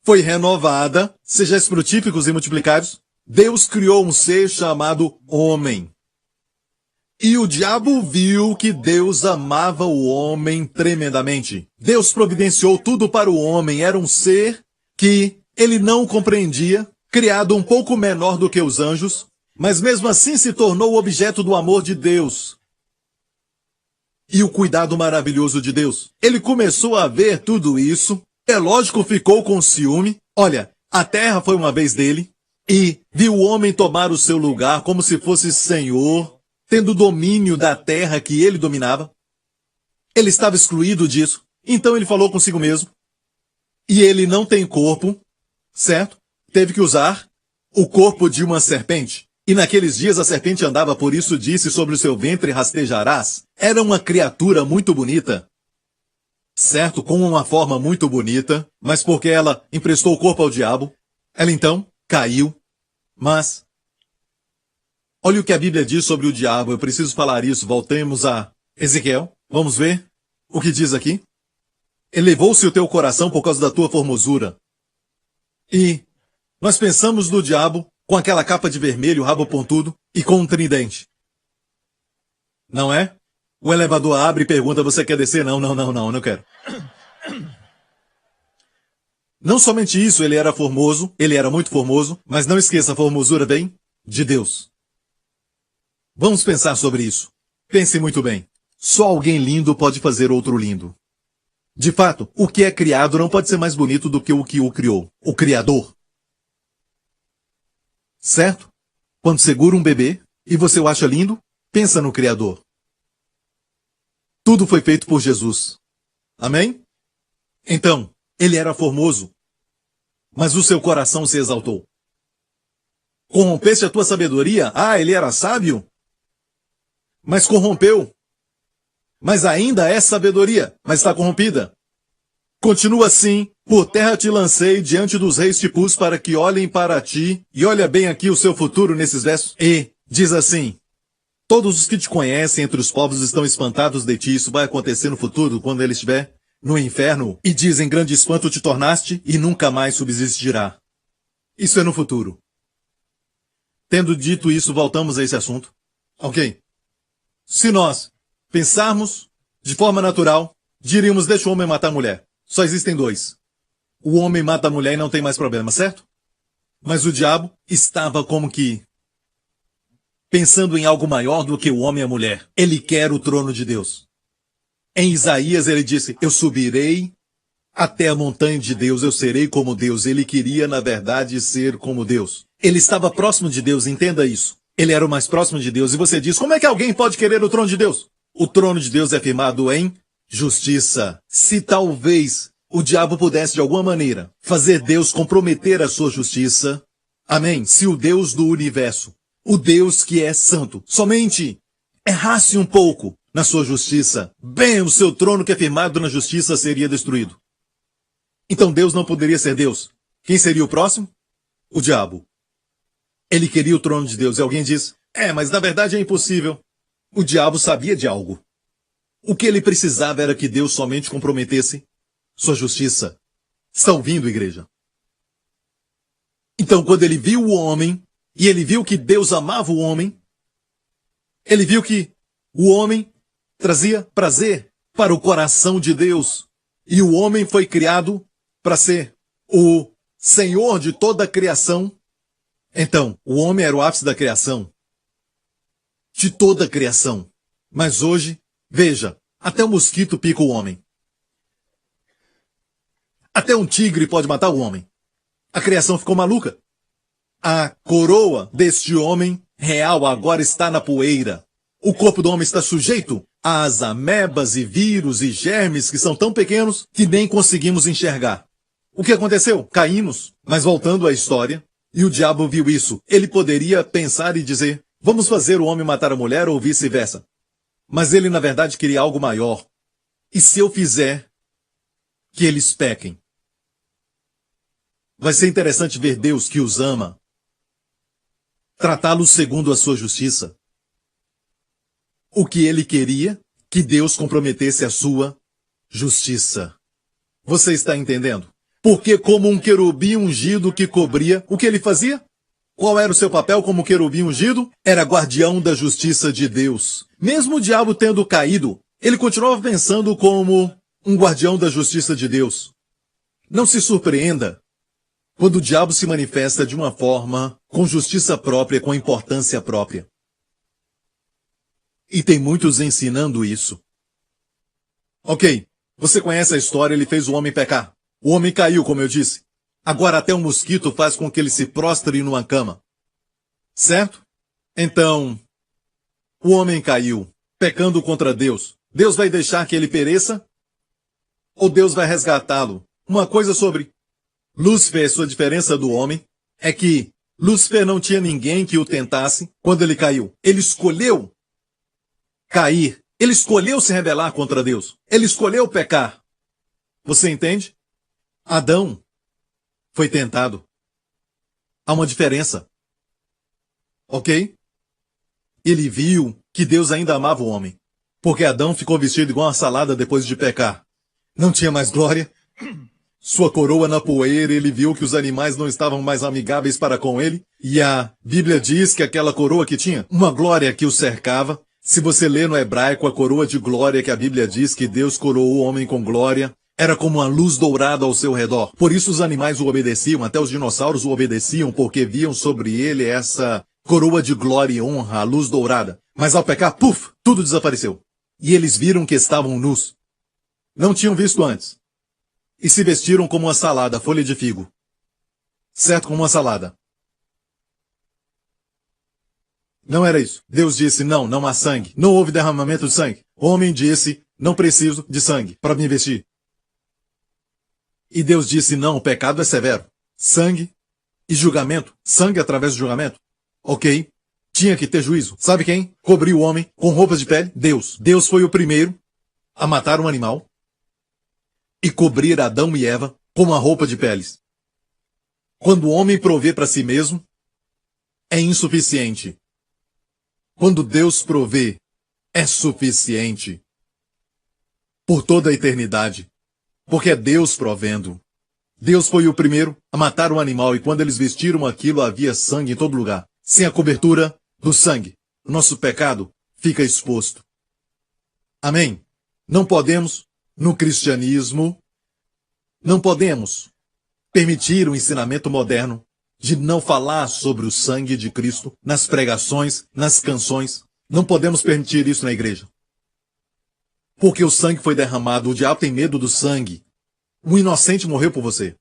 Speaker 3: foi renovada, sejais frutíficos e multiplicários. Deus criou um ser chamado homem. E o diabo viu que Deus amava o homem tremendamente. Deus providenciou tudo para o homem. Era um ser que ele não compreendia, criado um pouco menor do que os anjos, mas mesmo assim se tornou o objeto do amor de Deus e o cuidado maravilhoso de Deus. Ele começou a ver tudo isso. É lógico, ficou com ciúme. Olha, a terra foi uma vez dele e viu o homem tomar o seu lugar como se fosse senhor, tendo domínio da terra que ele dominava. Ele estava excluído disso. Então ele falou consigo mesmo. E ele não tem corpo, certo? Teve que usar o corpo de uma serpente. E naqueles dias a serpente andava, por isso disse, sobre o seu ventre rastejarás. Era uma criatura muito bonita, certo? Com uma forma muito bonita, mas porque ela emprestou o corpo ao diabo, ela então caiu. Mas olha o que a Bíblia diz sobre o diabo. Eu preciso falar isso. Voltemos a Ezequiel. Vamos ver o que diz aqui. Elevou-se o teu coração por causa da tua formosura. E nós pensamos no diabo com aquela capa de vermelho, rabo pontudo e com um tridente. Não é? O elevador abre e pergunta, você quer descer? Não, não quero. Não somente isso, ele era formoso, ele era muito formoso, mas não esqueça, a formosura vem de Deus. Vamos pensar sobre isso. Pense muito bem. Só alguém lindo pode fazer outro lindo. De fato, o que é criado não pode ser mais bonito do que o criou, o Criador. Certo? Quando segura um bebê e você o acha lindo, pensa no Criador. Tudo foi feito por Jesus. Amém? Então, ele era formoso, mas o seu coração se exaltou. Corrompeste a tua sabedoria? Ah, ele era sábio, mas corrompeu. Mas ainda é sabedoria, mas está corrompida. Continua assim, por terra te lancei, diante dos reis te pus para que olhem para ti, e olha bem aqui o seu futuro nesses versos, e diz assim, todos os que te conhecem entre os povos estão espantados de ti, isso vai acontecer no futuro, quando ele estiver no inferno, e dizem, grande espanto te tornaste, e nunca mais subsistirá. Isso é no futuro. Tendo dito isso, voltamos a esse assunto. Ok. Se nós pensarmos de forma natural, diríamos, deixa o homem matar a mulher. Só existem dois. O homem mata a mulher e não tem mais problema, certo? Mas o diabo estava como que pensando em algo maior do que o homem e a mulher. Ele quer o trono de Deus. Em Isaías ele disse, eu subirei até a montanha de Deus, eu serei como Deus. Ele queria, na verdade, ser como Deus. Ele estava próximo de Deus, entenda isso. Ele era o mais próximo de Deus. E você diz, como é que alguém pode querer o trono de Deus? O trono de Deus é firmado em justiça. Se talvez o diabo pudesse de alguma maneira fazer Deus comprometer a sua justiça, amém? Se o Deus do universo, o Deus que é santo, somente errasse um pouco na sua justiça, bem, o seu trono que é firmado na justiça seria destruído. Então Deus não poderia ser Deus. Quem seria o próximo? O diabo. Ele queria o trono de Deus. E alguém diz, mas na verdade é impossível. O diabo sabia de algo. O que ele precisava era que Deus somente comprometesse sua justiça. Está ouvindo, igreja? Então, quando ele viu o homem, e ele viu que Deus amava o homem, ele viu que o homem trazia prazer para o coração de Deus. E o homem foi criado para ser o Senhor de toda a criação. Então, o homem era o ápice da criação. De toda a criação. Mas hoje, veja, até o mosquito pica o homem. Até um tigre pode matar o homem. A criação ficou maluca. A coroa deste homem real agora está na poeira. O corpo do homem está sujeito às amebas e vírus e germes que são tão pequenos que nem conseguimos enxergar. O que aconteceu? Caímos. Mas voltando à história, e o diabo viu isso, ele poderia pensar e dizer, vamos fazer o homem matar a mulher ou vice-versa. Mas ele na verdade queria algo maior. E se eu fizer que eles pequem? Vai ser interessante ver Deus que os ama, tratá-los segundo a sua justiça. O que ele queria? Que Deus comprometesse a sua justiça. Você está entendendo? Porque como um querubim ungido que cobria, o que ele fazia? Qual era o seu papel como querubim ungido? Era guardião da justiça de Deus. Mesmo o diabo tendo caído, ele continuava pensando como um guardião da justiça de Deus. Não se surpreenda quando o diabo se manifesta de uma forma com justiça própria, com importância própria. E tem muitos ensinando isso. Ok, você conhece a história, ele fez o homem pecar. O homem caiu, como eu disse. Agora até um mosquito faz com que ele se prostre numa cama. Certo? Então, o homem caiu, pecando contra Deus. Deus vai deixar que ele pereça? Ou Deus vai resgatá-lo? Uma coisa sobre Lúcifer, sua diferença do homem, é que Lúcifer não tinha ninguém que o tentasse quando ele caiu. Ele escolheu cair. Ele escolheu se rebelar contra Deus. Ele escolheu pecar. Você entende? Adão foi tentado. Há uma diferença. Ok? Ele viu que Deus ainda amava o homem. Porque Adão ficou vestido igual uma salada depois de pecar. Não tinha mais glória. Sua coroa na poeira, ele viu que os animais não estavam mais amigáveis para com ele. E a Bíblia diz que aquela coroa que tinha uma glória que o cercava. Se você lê no hebraico, a coroa de glória que a Bíblia diz que Deus coroou o homem com glória, era como uma luz dourada ao seu redor. Por isso os animais o obedeciam, até os dinossauros o obedeciam, porque viam sobre ele essa coroa de glória e honra, a luz dourada. Mas ao pecar, puf, tudo desapareceu. E eles viram que estavam nus. Não tinham visto antes. E se vestiram como uma salada, folha de figo. Certo, como uma salada. Não era isso. Deus disse, não há sangue. Não houve derramamento de sangue. O homem disse, não preciso de sangue para me vestir. E Deus disse, não, o pecado é severo. Sangue e julgamento. Sangue através do julgamento. Ok. Tinha que ter juízo. Sabe quem cobriu o homem com roupas de pele? Deus. Deus foi o primeiro a matar um animal e cobrir Adão e Eva com uma roupa de peles. Quando o homem provê para si mesmo, é insuficiente. Quando Deus provê, é suficiente. Por toda a eternidade. Porque é Deus provendo. Deus foi o primeiro a matar um animal e quando eles vestiram aquilo havia sangue em todo lugar. Sem a cobertura do sangue, nosso pecado fica exposto. Amém? Não podemos, no cristianismo, não podemos permitir o ensinamento moderno de não falar sobre o sangue de Cristo nas pregações, nas canções. Não podemos permitir isso na igreja. Porque o sangue foi derramado, o diabo tem medo do sangue. O inocente morreu por você.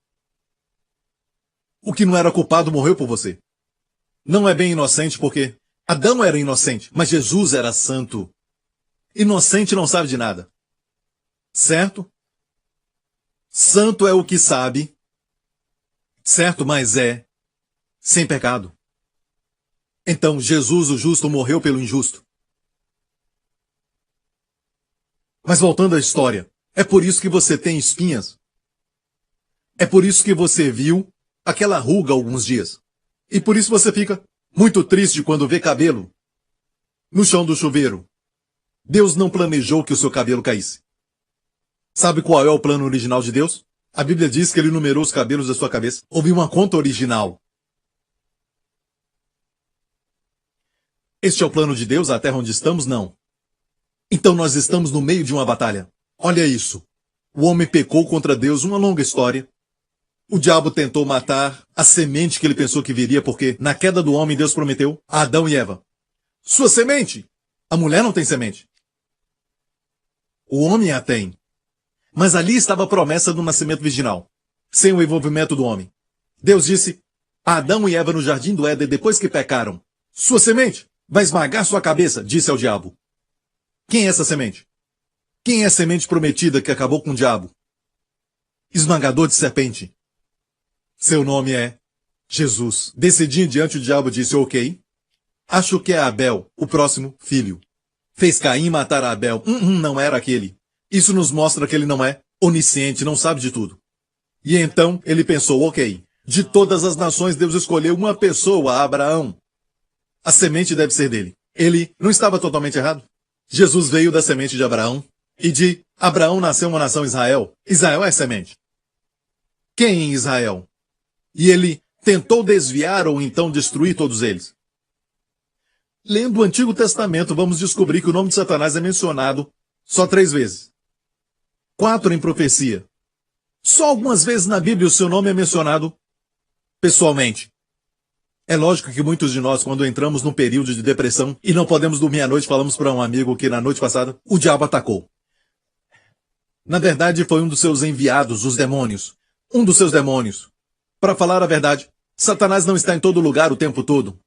Speaker 3: O que não era culpado morreu por você. Não é bem inocente porque Adão era inocente, mas Jesus era santo. Inocente não sabe de nada. Certo? Santo é o que sabe. Certo, mas é sem pecado. Então Jesus, o justo, morreu pelo injusto. Mas voltando à história, é por isso que você tem espinhas. É por isso que você viu aquela ruga há alguns dias. E por isso você fica muito triste quando vê cabelo no chão do chuveiro. Deus não planejou que o seu cabelo caísse. Sabe qual é o plano original de Deus? A Bíblia diz que ele numerou os cabelos da sua cabeça. Houve uma conta original. Este é o plano de Deus, a terra onde estamos? Não. Então nós estamos no meio de uma batalha. Olha isso. O homem pecou contra Deus, uma longa história. O diabo tentou matar a semente que ele pensou que viria, porque na queda do homem Deus prometeu a Adão e Eva: sua semente! A mulher não tem semente. O homem a tem. Mas ali estava a promessa do nascimento virginal, sem o envolvimento do homem. Deus disse a Adão e Eva no jardim do Éden, depois que pecaram: sua semente vai esmagar sua cabeça, disse ao diabo. Quem é essa semente? Quem é a semente prometida que acabou com o diabo? Esmagador de serpente. Seu nome é Jesus. Desse dia em diante o diabo disse: ok, acho que é Abel, o próximo filho. Fez Caim matar a Abel. Não era aquele. Isso nos mostra que ele não é onisciente, não sabe de tudo. E então ele pensou: ok, de todas as nações Deus escolheu uma pessoa, Abraão. A semente deve ser dele. Ele não estava totalmente errado. Jesus veio da semente de Abraão, e de Abraão nasceu uma nação, Israel. Israel é semente. Quem em Israel? E ele tentou desviar ou então destruir todos eles. Lendo o Antigo Testamento, vamos descobrir que o nome de Satanás é mencionado só 3 vezes. 4 em profecia. Só algumas vezes na Bíblia o seu nome é mencionado pessoalmente. É lógico que muitos de nós, quando entramos num período de depressão e não podemos dormir à noite, falamos para um amigo que na noite passada o diabo atacou. Na verdade, foi um dos seus enviados, os demônios. Um dos seus demônios. Para falar a verdade, Satanás não está em todo lugar o tempo todo.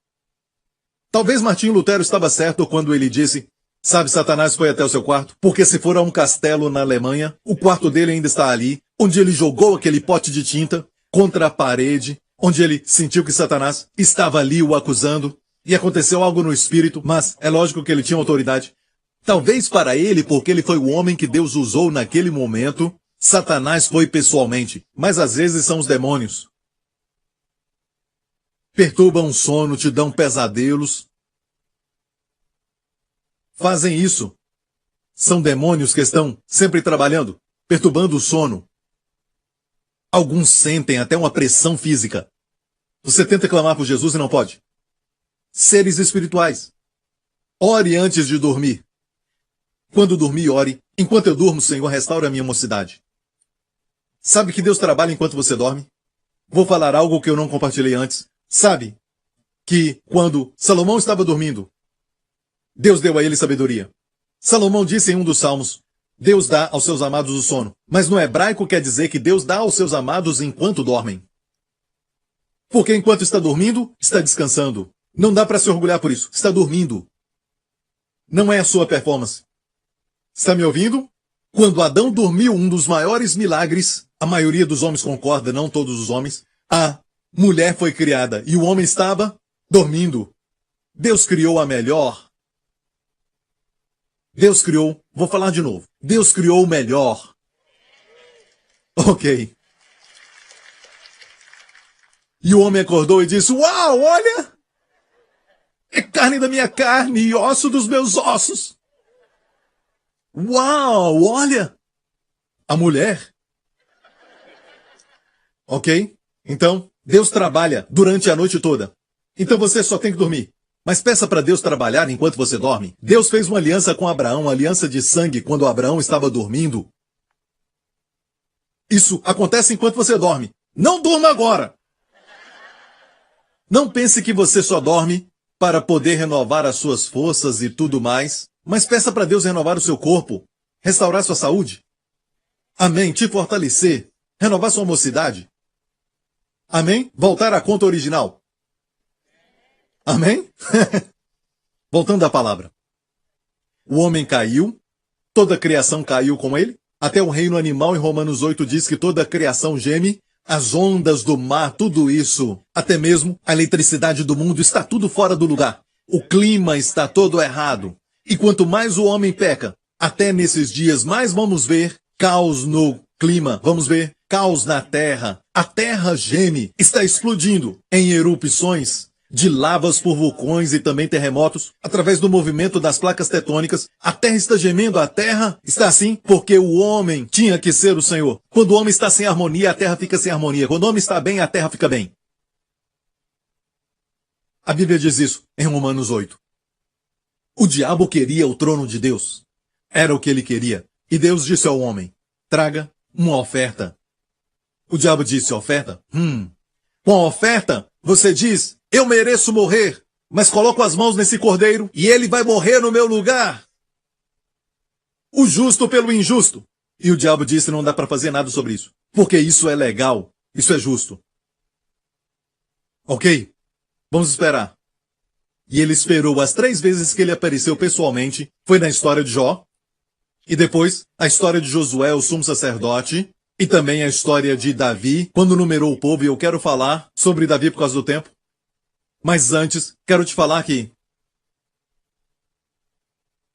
Speaker 3: Talvez Martinho Lutero estava certo quando ele disse: sabe, Satanás foi até o seu quarto, porque se for a um castelo na Alemanha, o quarto dele ainda está ali, onde ele jogou aquele pote de tinta contra a parede, onde ele sentiu que Satanás estava ali o acusando, e aconteceu algo no espírito, mas é lógico que ele tinha autoridade. Talvez para ele, porque ele foi o homem que Deus usou naquele momento, Satanás foi pessoalmente, mas às vezes são os demônios. Perturbam o sono, te dão pesadelos. Fazem isso. São demônios que estão sempre trabalhando, perturbando o sono. Alguns sentem até uma pressão física. Você tenta clamar por Jesus e não pode. Seres espirituais. Ore antes de dormir. Quando dormir, ore. Enquanto eu durmo, Senhor, restaura a minha mocidade. Sabe que Deus trabalha enquanto você dorme? Vou falar algo que eu não compartilhei antes. Sabe que quando Salomão estava dormindo, Deus deu a ele sabedoria. Salomão disse em um dos salmos: Deus dá aos seus amados o sono. Mas no hebraico quer dizer que Deus dá aos seus amados enquanto dormem. Porque enquanto está dormindo, está descansando. Não dá para se orgulhar por isso. Está dormindo. Não é a sua performance. Está me ouvindo? Quando Adão dormiu, um dos maiores milagres, a maioria dos homens concorda, não todos os homens, a mulher foi criada e o homem estava dormindo. Deus criou a melhor. Deus criou, vou falar de novo. Deus criou o melhor. Ok. E o homem acordou e disse: uau, olha! É carne da minha carne e osso dos meus ossos. Uau, olha! A mulher. Ok? Então, Deus trabalha durante a noite toda. Então você só tem que dormir. Mas peça para Deus trabalhar enquanto você dorme. Deus fez uma aliança com Abraão, uma aliança de sangue, quando Abraão estava dormindo. Isso acontece enquanto você dorme. Não durma agora! Não pense que você só dorme para poder renovar as suas forças e tudo mais, mas peça para Deus renovar o seu corpo, restaurar sua saúde. Amém. Te fortalecer, renovar sua mocidade. Amém? Voltar à conta original. Amém? Voltando à palavra. O homem caiu, toda a criação caiu com ele, até o reino animal em Romanos 8 diz que toda a criação geme, as ondas do mar, tudo isso, até mesmo a eletricidade do mundo, está tudo fora do lugar. O clima está todo errado. E quanto mais o homem peca, até nesses dias, mais vamos ver caos no clima, vamos ver caos na terra. A terra geme, está explodindo em erupções de lavas por vulcões e também terremotos, através do movimento das placas tectônicas. A terra está gemendo, a terra está assim porque o homem tinha que ser o Senhor. Quando o homem está sem harmonia, a terra fica sem harmonia. Quando o homem está bem, a terra fica bem. A Bíblia diz isso em Romanos 8. O diabo queria o trono de Deus. Era o que ele queria. E Deus disse ao homem: traga uma oferta. O diabo disse: oferta? Com a oferta, você diz: eu mereço morrer, mas coloco as mãos nesse cordeiro e ele vai morrer no meu lugar. O justo pelo injusto. E o diabo disse: não dá para fazer nada sobre isso, porque isso é legal, isso é justo. Ok, vamos esperar. E ele esperou as 3 vezes que ele apareceu pessoalmente, foi na história de Jó, e depois a história de Josué, o sumo sacerdote, e também a história de Davi, quando numerou o povo, e eu quero falar sobre Davi por causa do tempo. Mas antes, quero te falar que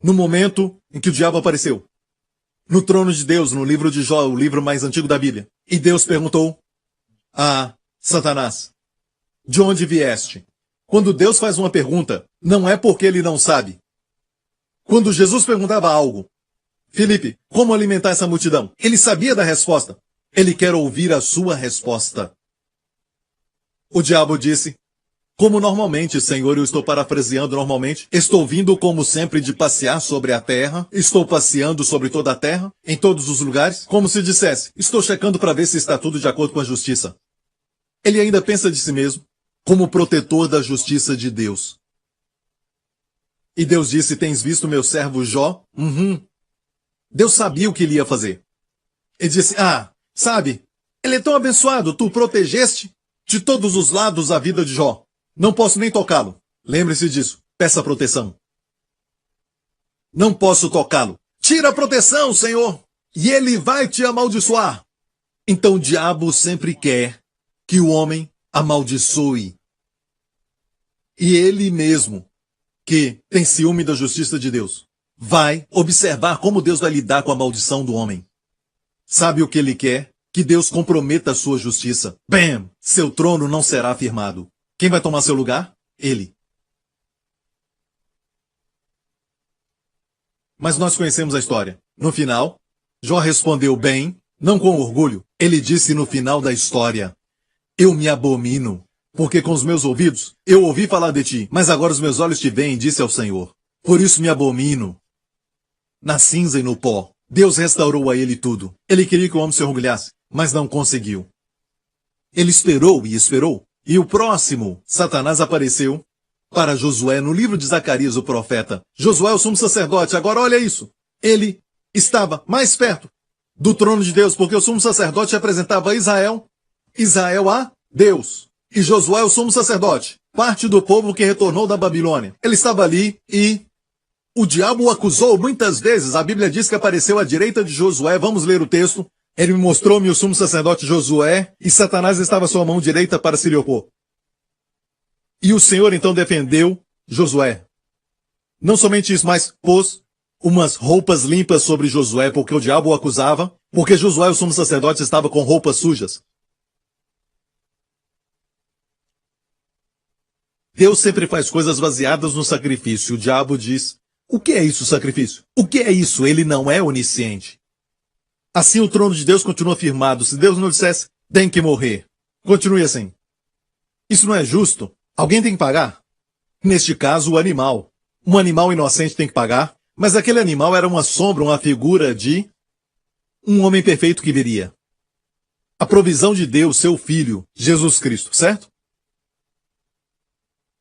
Speaker 3: no momento em que o diabo apareceu, no trono de Deus, no livro de Jó, o livro mais antigo da Bíblia, e Deus perguntou a Satanás: de onde vieste? Quando Deus faz uma pergunta, não é porque ele não sabe. Quando Jesus perguntava algo: Felipe, como alimentar essa multidão? Ele sabia da resposta. Ele quer ouvir a sua resposta. O diabo disse: como normalmente, Senhor, eu estou parafraseando normalmente, estou vindo como sempre de passear sobre a terra, estou passeando sobre toda a terra, em todos os lugares, como se dissesse: estou checando para ver se está tudo de acordo com a justiça. Ele ainda pensa de si mesmo como protetor da justiça de Deus. E Deus disse: tens visto meu servo Jó? Deus sabia o que ele ia fazer. Ele disse: sabe, ele é tão abençoado, tu protegeste de todos os lados a vida de Jó. Não posso nem tocá-lo. Lembre-se disso, peça proteção. Não posso tocá-lo. Tira a proteção, Senhor, e ele vai te amaldiçoar. Então o diabo sempre quer que o homem amaldiçoe. E ele mesmo, que tem ciúme da justiça de Deus, vai observar como Deus vai lidar com a maldição do homem. Sabe o que ele quer? Que Deus comprometa a sua justiça. Bam! Seu trono não será afirmado. Quem vai tomar seu lugar? Ele. Mas nós conhecemos a história. No final, Jó respondeu bem, não com orgulho. Ele disse no final da história: eu me abomino, porque com os meus ouvidos eu ouvi falar de ti, mas agora os meus olhos te veem, disse ao Senhor. Por isso me abomino. Na cinza e no pó, Deus restaurou a ele tudo. Ele queria que o homem se orgulhasse, mas não conseguiu. Ele esperou e esperou. E o próximo, Satanás, apareceu para Josué no livro de Zacarias, o profeta. Josué, o sumo sacerdote. Agora olha isso. Ele estava mais perto do trono de Deus, porque o sumo sacerdote representava Israel a Deus. E Josué, o sumo sacerdote, parte do povo que retornou da Babilônia. Ele estava ali e o diabo o acusou muitas vezes. A Bíblia diz que apareceu à direita de Josué. Vamos ler o texto. Ele mostrou-me o sumo sacerdote Josué, e Satanás estava à sua mão direita para se lhe opor. E o Senhor então defendeu Josué. Não somente isso, mas pôs umas roupas limpas sobre Josué, porque o diabo o acusava, porque Josué, o sumo sacerdote, estava com roupas sujas. Deus sempre faz coisas baseadas no sacrifício. O diabo diz: o que é isso, sacrifício? O que é isso? Ele não é onisciente. Assim o trono de Deus continua firmado. Se Deus não dissesse: tem que morrer, continue assim. Isso não é justo. Alguém tem que pagar. Neste caso, o animal. Um animal inocente tem que pagar, mas aquele animal era uma sombra, uma figura de um homem perfeito que viria. A provisão de Deus, seu Filho, Jesus Cristo, certo?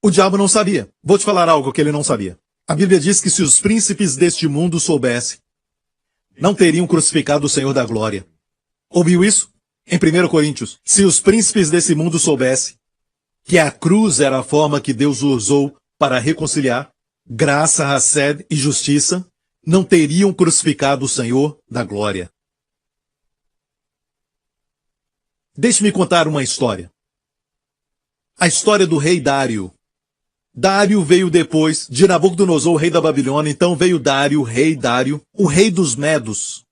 Speaker 3: O diabo não sabia. Vou te falar algo que ele não sabia. A Bíblia diz que se os príncipes deste mundo soubessem, não teriam crucificado o Senhor da glória. Ouviu isso? Em 1 Coríntios. Se os príncipes desse mundo soubessem que a cruz era a forma que Deus usou para reconciliar graça, hesed e justiça, não teriam crucificado o Senhor da glória. Deixe-me contar uma história. A história do rei Dário. Dário veio depois de Nabucodonosor, o rei da Babilônia. Então veio Dário, o rei dos Medos.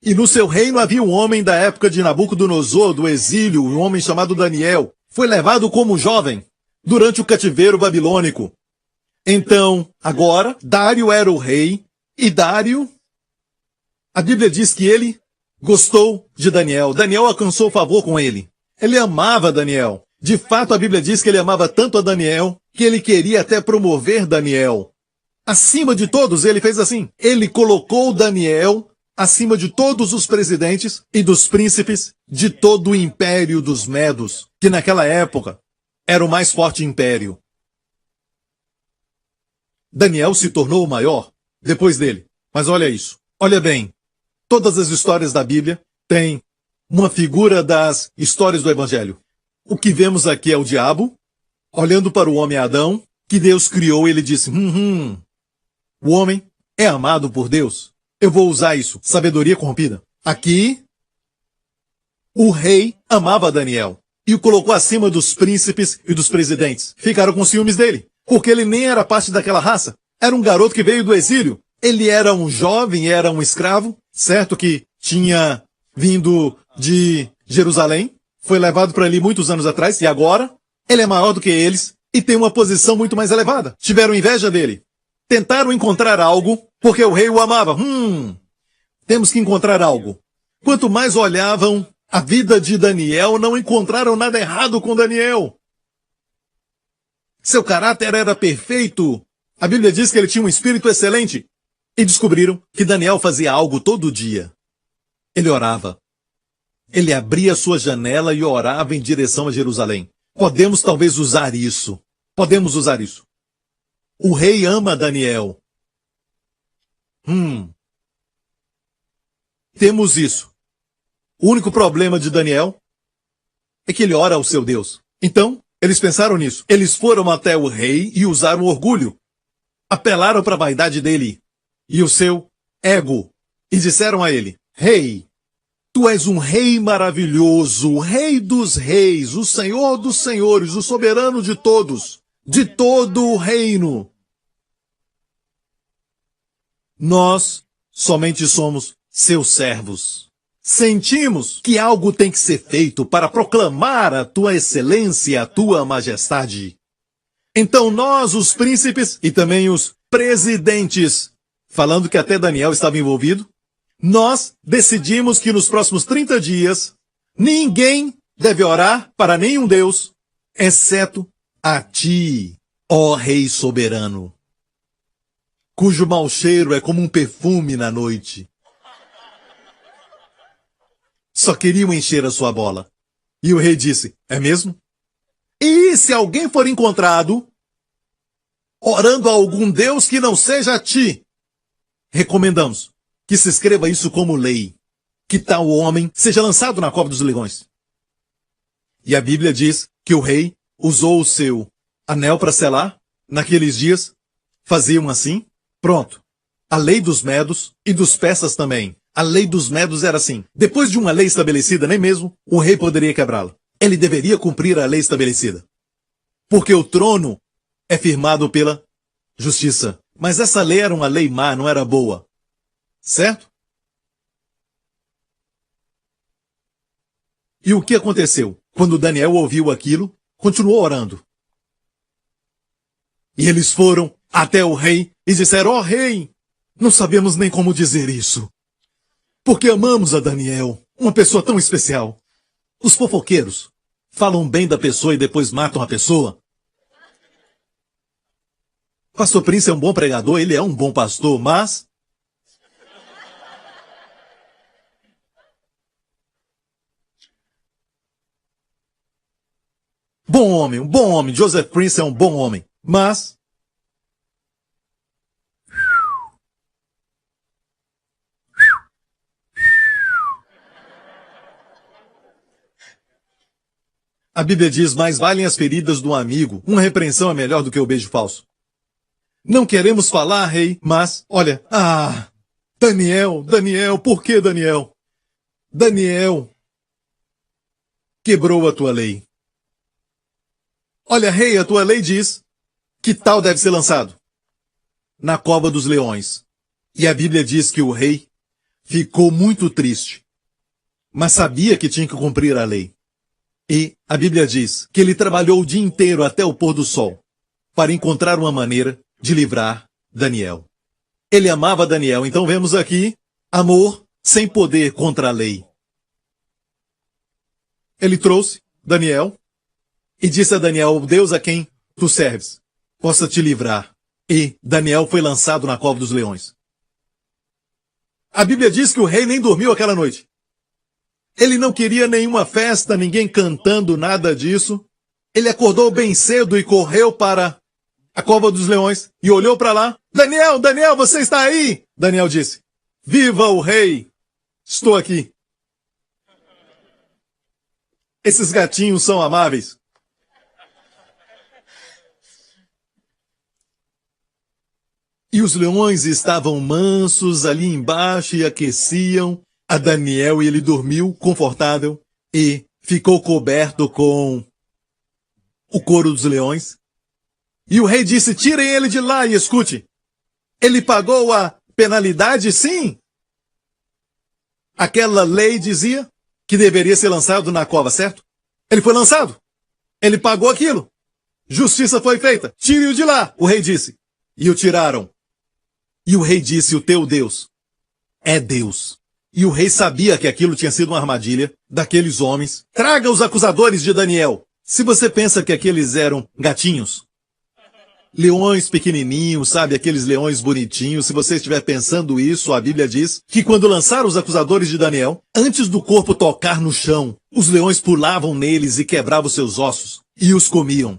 Speaker 3: E no seu reino havia um homem da época de Nabucodonosor, do exílio, um homem chamado Daniel. Foi levado como jovem durante o cativeiro babilônico. Então, agora, Dário era o rei, e Dário, a Bíblia diz que ele gostou de Daniel. Daniel alcançou favor com ele. Ele amava Daniel. De fato, a Bíblia diz que ele amava tanto a Daniel, que ele queria até promover Daniel. Acima de todos, ele fez assim. Ele colocou Daniel acima de todos os presidentes e dos príncipes de todo o império dos Medos, que naquela época era o mais forte império. Daniel se tornou o maior depois dele. Mas olha isso. Olha bem. Todas as histórias da Bíblia têm uma figura das histórias do Evangelho. O que vemos aqui é o diabo, olhando para o homem Adão, que Deus criou, ele disse, o homem é amado por Deus. Eu vou usar isso, sabedoria corrompida. Aqui, o rei amava Daniel e o colocou acima dos príncipes e dos presidentes. Ficaram com ciúmes dele, porque ele nem era parte daquela raça. Era um garoto que veio do exílio. Ele era um jovem, era um escravo, certo que tinha vindo de Jerusalém, foi levado para ali muitos anos atrás, e agora ele é maior do que eles e tem uma posição muito mais elevada. Tiveram inveja dele. Tentaram encontrar algo, porque o rei o amava. Temos que encontrar algo. Quanto mais olhavam a vida de Daniel, não encontraram nada errado com Daniel. Seu caráter era perfeito. A Bíblia diz que ele tinha um espírito excelente. E descobriram que Daniel fazia algo todo dia. Ele orava. Ele abria sua janela e orava em direção a Jerusalém. Podemos talvez usar isso. Podemos usar isso. O rei ama Daniel. Temos isso. O único problema de Daniel é que ele ora ao seu Deus. Então, eles pensaram nisso. Eles foram até o rei e usaram orgulho. Apelaram para a vaidade dele e o seu ego. E disseram a ele, rei, tu és um rei maravilhoso, o rei dos reis, o senhor dos senhores, o soberano de todos, de todo o reino. Nós somente somos seus servos. Sentimos que algo tem que ser feito para proclamar a tua excelência, a tua majestade. Então nós, os príncipes e também os presidentes, falando que até Daniel estava envolvido, nós decidimos que nos próximos 30 dias, ninguém deve orar para nenhum Deus, exceto a ti, ó Rei soberano, cujo mau cheiro é como um perfume na noite. Só queriam encher a sua bola. E o rei disse, é mesmo? E se alguém for encontrado orando a algum Deus que não seja a ti, recomendamos que se escreva isso como lei, que tal homem seja lançado na cova dos leões. E a Bíblia diz que o rei usou o seu anel para selar. Naqueles dias, faziam assim. Pronto. A lei dos medos e dos persas também. A lei dos medos era assim. Depois de uma lei estabelecida, nem mesmo o rei poderia quebrá-la. Ele deveria cumprir a lei estabelecida. Porque o trono é firmado pela justiça. Mas essa lei era uma lei má, não era boa. Certo? E o que aconteceu? Quando Daniel ouviu aquilo, continuou orando. E eles foram até o rei e disseram, ó rei, não sabemos nem como dizer isso. Porque amamos a Daniel, uma pessoa tão especial. Os fofoqueiros falam bem da pessoa e depois matam a pessoa. Pastor Prince é um bom pregador, ele é um bom pastor, mas um bom homem. Joseph Prince é um bom homem. Mas a Bíblia diz, mais valem as feridas do amigo. Uma repreensão é melhor do que o beijo falso. Não queremos falar, rei, mas, olha, Daniel, por que Daniel? Daniel quebrou a tua lei. Olha, rei, a tua lei diz que tal deve ser lançado? Na cova dos leões. E a Bíblia diz que o rei ficou muito triste, mas sabia que tinha que cumprir a lei. E a Bíblia diz que ele trabalhou o dia inteiro até o pôr do sol para encontrar uma maneira de livrar Daniel. Ele amava Daniel, então vemos aqui amor sem poder contra a lei. Ele trouxe Daniel e disse a Daniel, o Deus a quem tu serves possa te livrar. E Daniel foi lançado na cova dos leões. A Bíblia diz que o rei nem dormiu aquela noite. Ele não queria nenhuma festa, ninguém cantando, nada disso. Ele acordou bem cedo e correu para a cova dos leões e olhou para lá. Daniel, Daniel, você está aí? Daniel disse, viva o rei, estou aqui. Esses gatinhos são amáveis. E os leões estavam mansos ali embaixo e aqueciam a Daniel, e ele dormiu confortável e ficou coberto com o couro dos leões. E o rei disse, tirem ele de lá e escute. Ele pagou a penalidade, sim. Aquela lei dizia que deveria ser lançado na cova, certo? Ele foi lançado. Ele pagou aquilo. Justiça foi feita. Tire-o de lá, o rei disse. E o tiraram. E o rei disse, o teu Deus é Deus. E o rei sabia que aquilo tinha sido uma armadilha daqueles homens. Traga os acusadores de Daniel. Se você pensa que aqueles eram gatinhos, leões pequenininhos, sabe, aqueles leões bonitinhos, se você estiver pensando isso, a Bíblia diz que quando lançaram os acusadores de Daniel, antes do corpo tocar no chão, os leões pulavam neles e quebravam seus ossos e os comiam.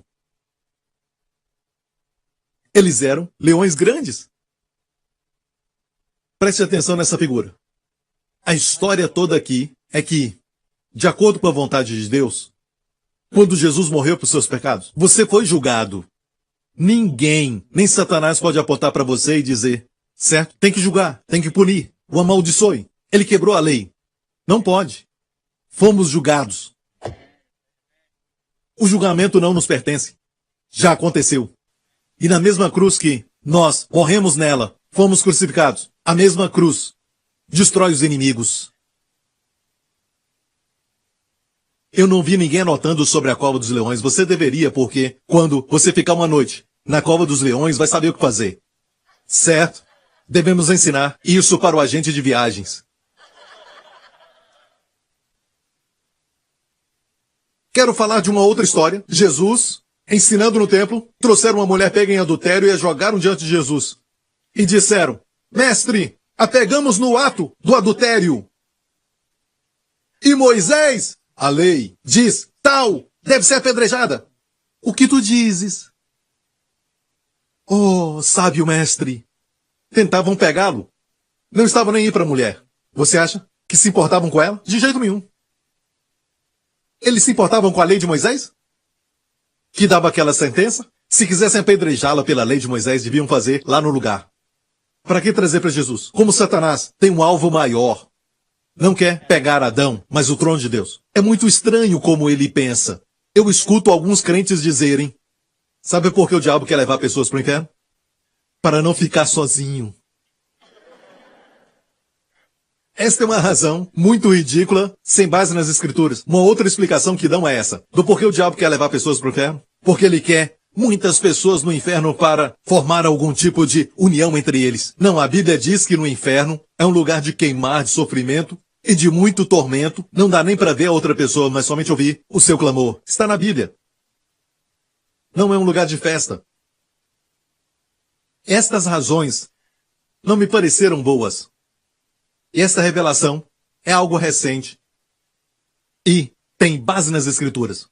Speaker 3: Eles eram leões grandes. Preste atenção nessa figura. A história toda aqui é que, de acordo com a vontade de Deus, quando Jesus morreu por seus pecados, você foi julgado. Ninguém, nem Satanás pode apontar para você e dizer, certo? Tem que julgar, tem que punir, o amaldiçoe. Ele quebrou a lei. Não pode. Fomos julgados. O julgamento não nos pertence. Já aconteceu. E na mesma cruz que nós morremos nela, fomos crucificados. A mesma cruz destrói os inimigos. Eu não vi ninguém anotando sobre a cova dos leões. Você deveria, porque quando você ficar uma noite na cova dos leões, vai saber o que fazer. Certo? Devemos ensinar isso para o agente de viagens. Quero falar de uma outra história. Jesus, ensinando no templo, trouxeram uma mulher pega em adultério e a jogaram diante de Jesus. E disseram, mestre, a pegamos no ato do adultério. E Moisés, a lei, diz, tal, deve ser apedrejada. O que tu dizes? Oh, sábio mestre. Tentavam pegá-lo. Não estavam nem aí para a mulher. Você acha que se importavam com ela? De jeito nenhum. Eles se importavam com a lei de Moisés? Que dava aquela sentença? Se quisessem apedrejá-la pela lei de Moisés, deviam fazer lá no lugar. Para que trazer para Jesus? Como Satanás tem um alvo maior. Não quer pegar Adão, mas o trono de Deus. É muito estranho como ele pensa. Eu escuto alguns crentes dizerem, sabe por que o diabo quer levar pessoas para o inferno? Para não ficar sozinho. Esta é uma razão muito ridícula, sem base nas escrituras. Uma outra explicação que dão é essa. Do porquê o diabo quer levar pessoas para o inferno? Porque ele quer muitas pessoas no inferno para formar algum tipo de união entre eles. Não, a Bíblia diz que no inferno é um lugar de queimar, de sofrimento e de muito tormento. Não dá nem para ver a outra pessoa, mas somente ouvir o seu clamor. Está na Bíblia. Não é um lugar de festa. Estas razões não me pareceram boas. E esta revelação é algo recente e tem base nas escrituras.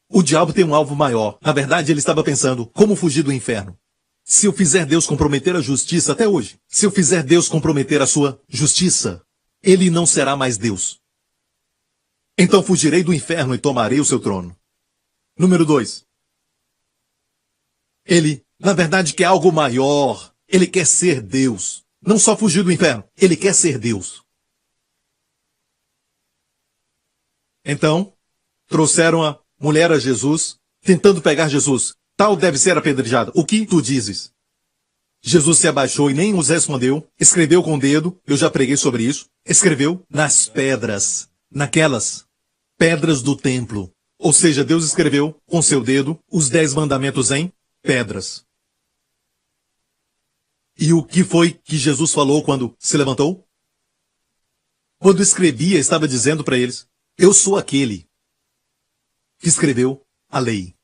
Speaker 3: O diabo tem um alvo maior. Na verdade, ele estava pensando, como fugir do inferno? Se eu fizer Deus comprometer a justiça até hoje, se eu fizer Deus comprometer a sua justiça, ele não será mais Deus. Então fugirei do inferno e tomarei o seu trono. Número 2. Ele, na verdade, quer algo maior. Ele quer ser Deus. Não só fugir do inferno, ele quer ser Deus. Então, trouxeram a mulher a Jesus, tentando pegar Jesus. Tal deve ser apedrejada. O que tu dizes? Jesus se abaixou e nem os respondeu. Escreveu com o dedo, eu já preguei sobre isso. Escreveu nas pedras, naquelas pedras do templo. Ou seja, Deus escreveu com seu dedo os 10 mandamentos em pedras. E o que foi que Jesus falou quando se levantou? Quando escrevia, estava dizendo para eles, eu sou aquele que escreveu a lei.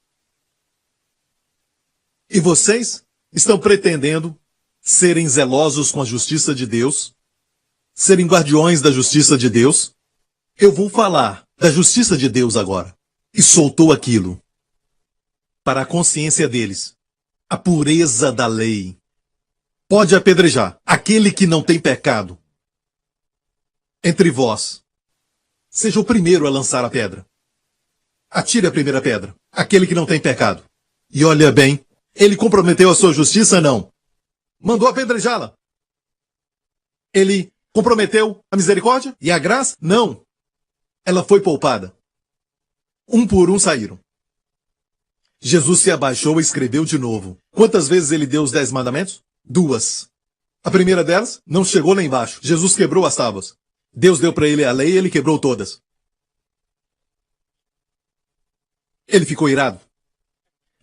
Speaker 3: E vocês estão pretendendo serem zelosos com a justiça de Deus serem guardiões da justiça de Deus? Eu vou falar da justiça de Deus agora. E soltou aquilo para a consciência deles. A pureza da lei. Pode apedrejar aquele que não tem pecado. Entre vós, seja o primeiro a lançar a pedra. Atire a primeira pedra, aquele que não tem pecado. E olha bem, ele comprometeu a sua justiça? Não. Mandou apedrejá-la. Ele comprometeu a misericórdia e a graça? Não. Ela foi poupada. Um por um saíram. Jesus se abaixou e escreveu de novo. Quantas vezes ele deu os 10 mandamentos? 2. A primeira delas não chegou lá embaixo. Jesus quebrou as tábuas. Deus deu para ele a lei e ele quebrou todas. Ele ficou irado?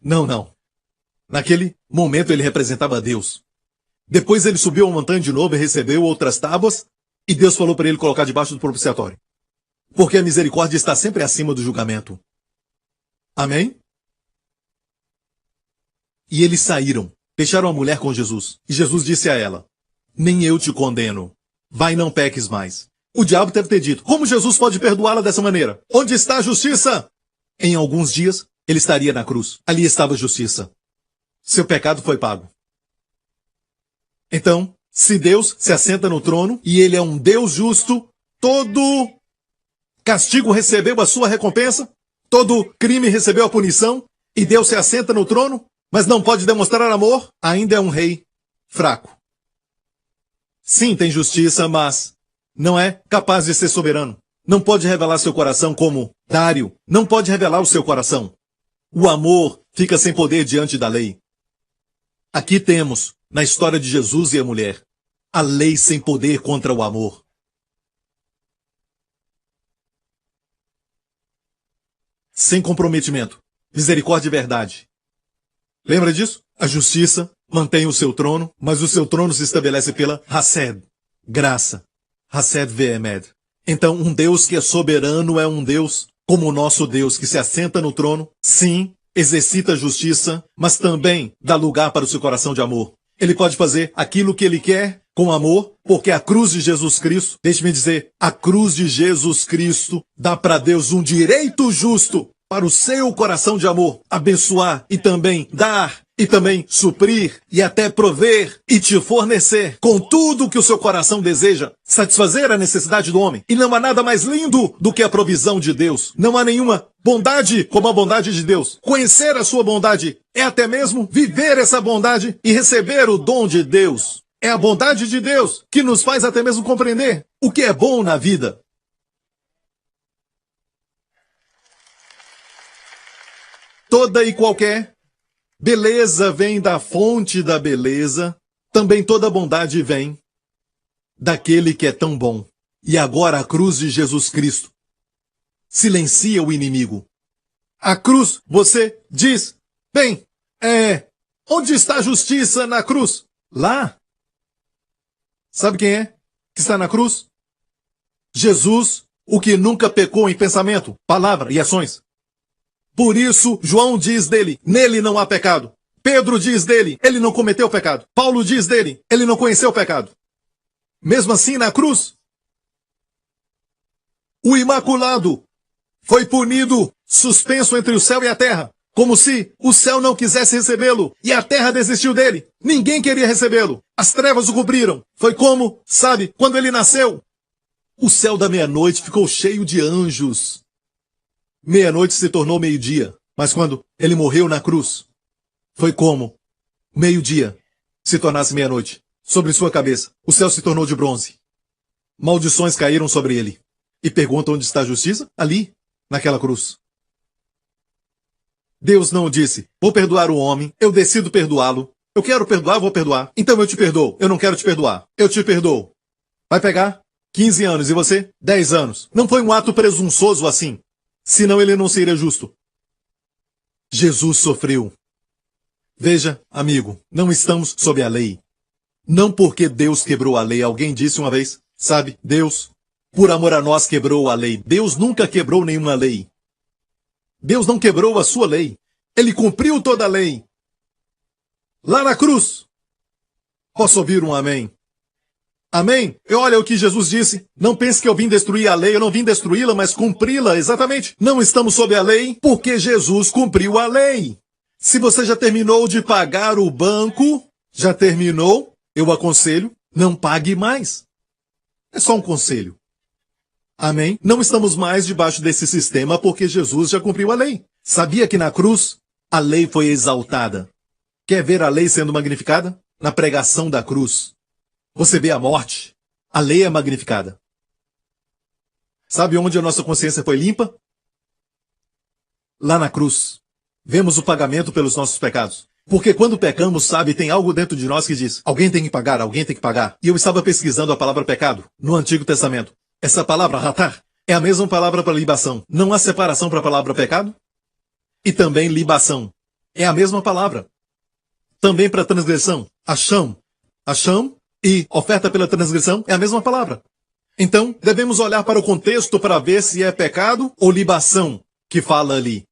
Speaker 3: Não. Naquele momento ele representava Deus. Depois ele subiu a montanha de novo e recebeu outras tábuas, e Deus falou para ele colocar debaixo do propiciatório. Porque a misericórdia está sempre acima do julgamento. Amém? E eles saíram, deixaram a mulher com Jesus. E Jesus disse a ela, nem eu te condeno. Vai, não peques mais. O diabo deve ter dito, como Jesus pode perdoá-la dessa maneira? Onde está a justiça? Em alguns dias, ele estaria na cruz. Ali estava a justiça. Seu pecado foi pago. Então, se Deus se assenta no trono, e ele é um Deus justo, todo castigo recebeu a sua recompensa, todo crime recebeu a punição, e Deus se assenta no trono, mas não pode demonstrar amor, ainda é um rei fraco. Sim, tem justiça, mas não é capaz de ser soberano. Não pode revelar seu coração como Dário. Não pode revelar o seu coração. O amor fica sem poder diante da lei. Aqui temos, na história de Jesus e a mulher, a lei sem poder contra o amor. Sem comprometimento. Misericórdia e verdade. Lembra disso? A justiça mantém o seu trono, mas o seu trono se estabelece pela Hased, graça. Hased ve'emed. Então, um Deus que é soberano é um Deus como o nosso Deus, que se assenta no trono, sim, exercita a justiça, mas também dá lugar para o seu coração de amor. Ele pode fazer aquilo que ele quer com amor, porque a cruz de Jesus Cristo, deixe-me dizer, a cruz de Jesus Cristo dá para Deus um direito justo para o seu coração de amor, abençoar e também dar, e também suprir, e até prover, e te fornecer com tudo o que o seu coração deseja, satisfazer a necessidade do homem. E não há nada mais lindo do que a provisão de Deus. Não há nenhuma bondade como a bondade de Deus. Conhecer a sua bondade é até mesmo viver essa bondade e receber o dom de Deus. É a bondade de Deus que nos faz até mesmo compreender o que é bom na vida. Toda e qualquer beleza vem da fonte da beleza, também toda bondade vem daquele que é tão bom. E agora a cruz de Jesus Cristo silencia o inimigo. A cruz, você diz, bem, onde está a justiça na cruz? Lá. Sabe quem é que está na cruz? Jesus, o que nunca pecou em pensamento, palavra e ações. Por isso, João diz dele, nele não há pecado. Pedro diz dele, ele não cometeu pecado. Paulo diz dele, ele não conheceu pecado. Mesmo assim, na cruz, o Imaculado foi punido, suspenso entre o céu e a terra, como se o céu não quisesse recebê-lo e a terra desistiu dele. Ninguém queria recebê-lo. As trevas o cobriram. Foi como, sabe, quando ele nasceu. O céu da meia-noite ficou cheio de anjos. Meia-noite se tornou meio-dia, mas quando ele morreu na cruz, foi como meio-dia se tornasse meia-noite. Sobre sua cabeça, o céu se tornou de bronze. Maldições caíram sobre ele. E pergunta onde está a justiça? Ali, naquela cruz. Deus não disse, vou perdoar o homem, eu decido perdoá-lo. Eu quero perdoar, vou perdoar. Então eu te perdoo. Eu não quero te perdoar. Eu te perdoo. Vai pegar 15 anos e você 10 anos. Não foi um ato presunçoso assim. Senão ele não seria justo. Jesus sofreu. Veja, amigo, não estamos sob a lei. Não porque Deus quebrou a lei. Alguém disse uma vez, sabe, Deus, por amor a nós, quebrou a lei. Deus nunca quebrou nenhuma lei. Deus não quebrou a sua lei. Ele cumpriu toda a lei. Lá na cruz. Posso ouvir um amém? Amém? E olha o que Jesus disse. Não pense que eu vim destruir a lei, eu não vim destruí-la, mas cumpri-la, exatamente. Não estamos sob a lei, porque Jesus cumpriu a lei. Se você já terminou de pagar o banco, já terminou, eu aconselho, não pague mais. É só um conselho. Amém? Não estamos mais debaixo desse sistema porque Jesus já cumpriu a lei. Sabia que na cruz a lei foi exaltada? Quer ver a lei sendo magnificada? Na pregação da cruz. Você vê a morte, a lei é magnificada. Sabe onde a nossa consciência foi limpa? Lá na cruz. Vemos o pagamento pelos nossos pecados. Porque quando pecamos, sabe, tem algo dentro de nós que diz, alguém tem que pagar, alguém tem que pagar. E eu estava pesquisando a palavra pecado no Antigo Testamento. Essa palavra, ratar, é a mesma palavra para libação. Não há separação para a palavra pecado? E também libação. É a mesma palavra. Também para transgressão. Acham e oferta pela transgressão é a mesma palavra. Então, devemos olhar para o contexto para ver se é pecado ou libação que fala ali.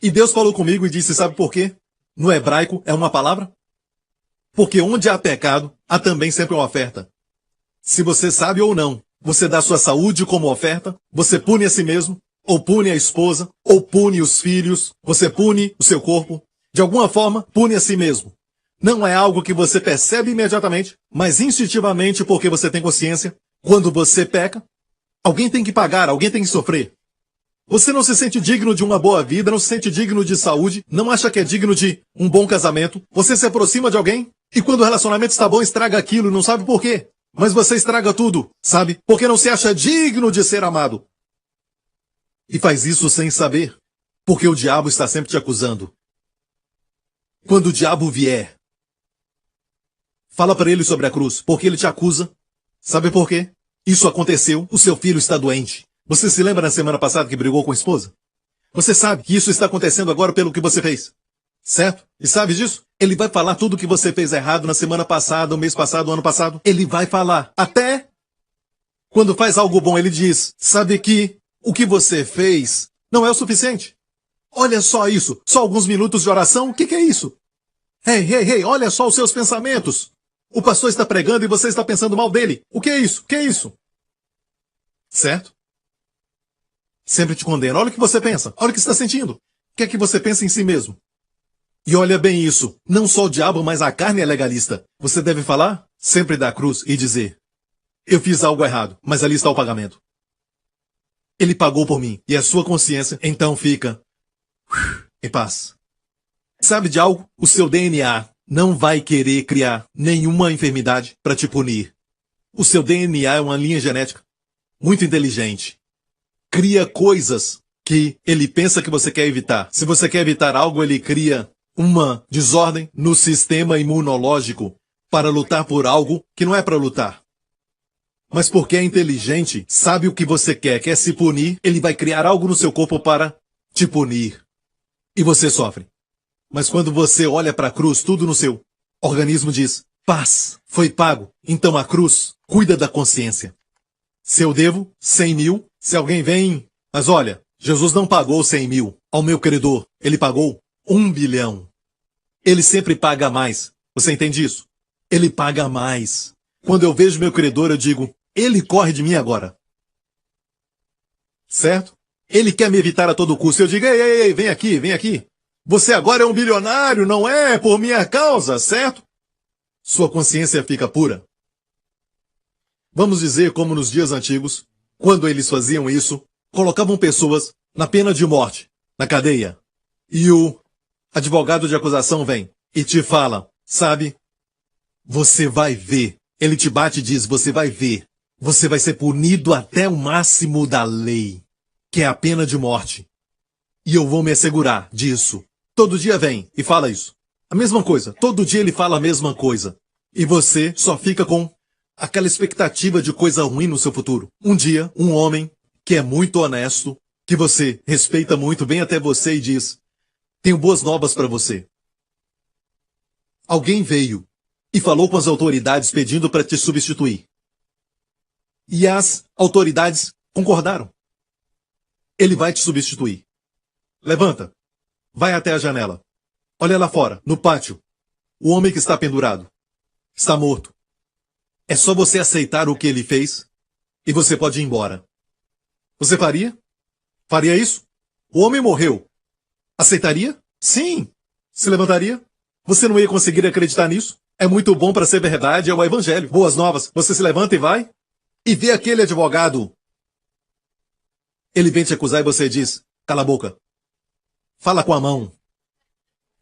Speaker 3: E Deus falou comigo e disse, sabe por quê? No hebraico é uma palavra? Porque onde há pecado, há também sempre uma oferta. Se você sabe ou não, você dá sua saúde como oferta, você pune a si mesmo, ou pune a esposa, ou pune os filhos, você pune o seu corpo. De alguma forma, pune a si mesmo. Não é algo que você percebe imediatamente, mas instintivamente porque você tem consciência. Quando você peca, alguém tem que pagar, alguém tem que sofrer. Você não se sente digno de uma boa vida, não se sente digno de saúde, não acha que é digno de um bom casamento. Você se aproxima de alguém e quando o relacionamento está bom, estraga aquilo, não sabe por quê. Mas você estraga tudo, sabe? Porque não se acha digno de ser amado. E faz isso sem saber, porque o diabo está sempre te acusando. Quando o diabo vier, fala para ele sobre a cruz, porque ele te acusa. Sabe por quê? Isso aconteceu, o seu filho está doente. Você se lembra na semana passada que brigou com a esposa? Você sabe que isso está acontecendo agora pelo que você fez. Certo? E sabe disso? Ele vai falar tudo o que você fez errado na semana passada, o mês passado, o ano passado. Ele vai falar. Até quando faz algo bom, ele diz, sabe que o que você fez não é o suficiente. Olha só isso, só alguns minutos de oração, o que é isso? Ei, olha só os seus pensamentos. O pastor está pregando e você está pensando mal dele. O que é isso? O que é isso? Certo? Sempre te condena. Olha o que você pensa. Olha o que está sentindo. O que é que você pensa em si mesmo? E olha bem isso. Não só o diabo, mas a carne é legalista. Você deve falar sempre da cruz e dizer, eu fiz algo errado, mas ali está o pagamento. Ele pagou por mim. E a sua consciência, então, fica em paz. Sabe de algo? O seu DNA não vai querer criar nenhuma enfermidade para te punir. O seu DNA é uma linha genética muito inteligente. Cria coisas que ele pensa que você quer evitar. Se você quer evitar algo, ele cria uma desordem no sistema imunológico para lutar por algo que não é para lutar. Mas porque é inteligente, sabe o que você quer se punir, ele vai criar algo no seu corpo para te punir. E você sofre. Mas quando você olha para a cruz, tudo no seu organismo diz, paz, foi pago. Então a cruz cuida da consciência. Se eu devo 100 mil, se alguém vem, mas olha, Jesus não pagou 100 mil ao meu credor, ele pagou 1 bilhão. Ele sempre paga mais. Você entende isso? Ele paga mais. Quando eu vejo meu credor, eu digo, ele corre de mim agora. Certo? Ele quer me evitar a todo custo. Eu digo, ei, vem aqui, vem aqui. Você agora é um bilionário, não é? Por minha causa, certo? Sua consciência fica pura. Vamos dizer como nos dias antigos, quando eles faziam isso, colocavam pessoas na pena de morte, na cadeia. E o advogado de acusação vem e te fala, sabe, você vai ver. Ele te bate e diz, você vai ver. Você vai ser punido até o máximo da lei, que é a pena de morte. E eu vou me assegurar disso. Todo dia vem e fala isso. A mesma coisa. Todo dia ele fala a mesma coisa. E você só fica com aquela expectativa de coisa ruim no seu futuro. Um dia, um homem que é muito honesto, que você respeita muito, vem até você e diz, tenho boas novas para você. Alguém veio e falou com as autoridades pedindo para te substituir. E as autoridades concordaram. Ele vai te substituir. Levanta. Vai até a janela. Olha lá fora, no pátio. O homem que está pendurado. Está morto. É só você aceitar o que ele fez e você pode ir embora. Você faria? Faria isso? O homem morreu. Aceitaria? Sim. Se levantaria? Você não ia conseguir acreditar nisso? É muito bom para ser verdade, é o evangelho. Boas novas. Você se levanta e vai? E vê aquele advogado. Ele vem te acusar e você diz, cala a boca. Fala com a mão.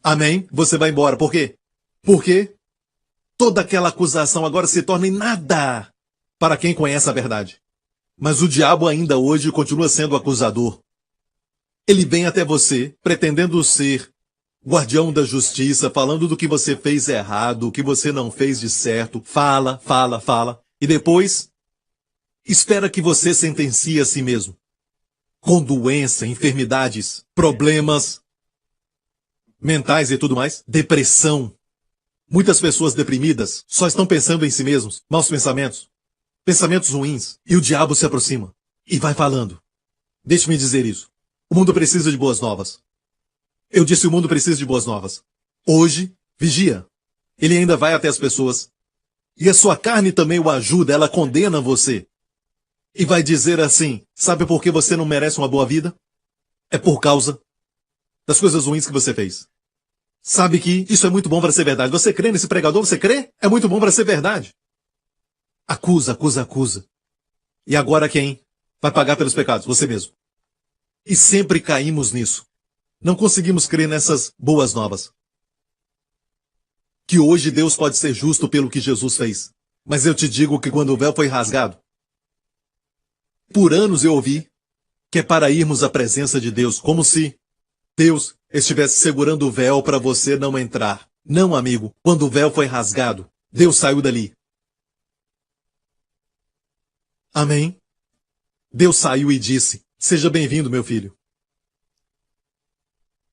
Speaker 3: Amém? Você vai embora. Por quê? Porque toda aquela acusação agora se torna em nada para quem conhece a verdade. Mas o diabo ainda hoje continua sendo acusador. Ele vem até você, pretendendo ser guardião da justiça, falando do que você fez errado, o que você não fez de certo. Fala, fala, fala. E depois, espera que você sentencie a si mesmo. Com doença, enfermidades, problemas mentais e tudo mais. Depressão. Muitas pessoas deprimidas só estão pensando em si mesmos. Maus pensamentos. Pensamentos ruins. E o diabo se aproxima. E vai falando. Deixe-me dizer isso. O mundo precisa de boas novas. Eu disse o mundo precisa de boas novas. Hoje, vigia. Ele ainda vai até as pessoas. E a sua carne também o ajuda, ela condena você. E vai dizer assim, sabe por que você não merece uma boa vida? É por causa das coisas ruins que você fez. Sabe que isso é muito bom para ser verdade. Você crê nesse pregador? Você crê? É muito bom para ser verdade. Acusa, acusa, acusa. E agora quem vai pagar pelos pecados? Você mesmo. E sempre caímos nisso. Não conseguimos crer nessas boas novas. Que hoje Deus pode ser justo pelo que Jesus fez. Mas eu te digo que quando o véu foi rasgado, por anos eu ouvi que é para irmos à presença de Deus, como se Deus estivesse segurando o véu para você não entrar. Não, amigo. Quando o véu foi rasgado, Deus saiu dali. Amém? Deus saiu e disse, seja bem-vindo, meu filho.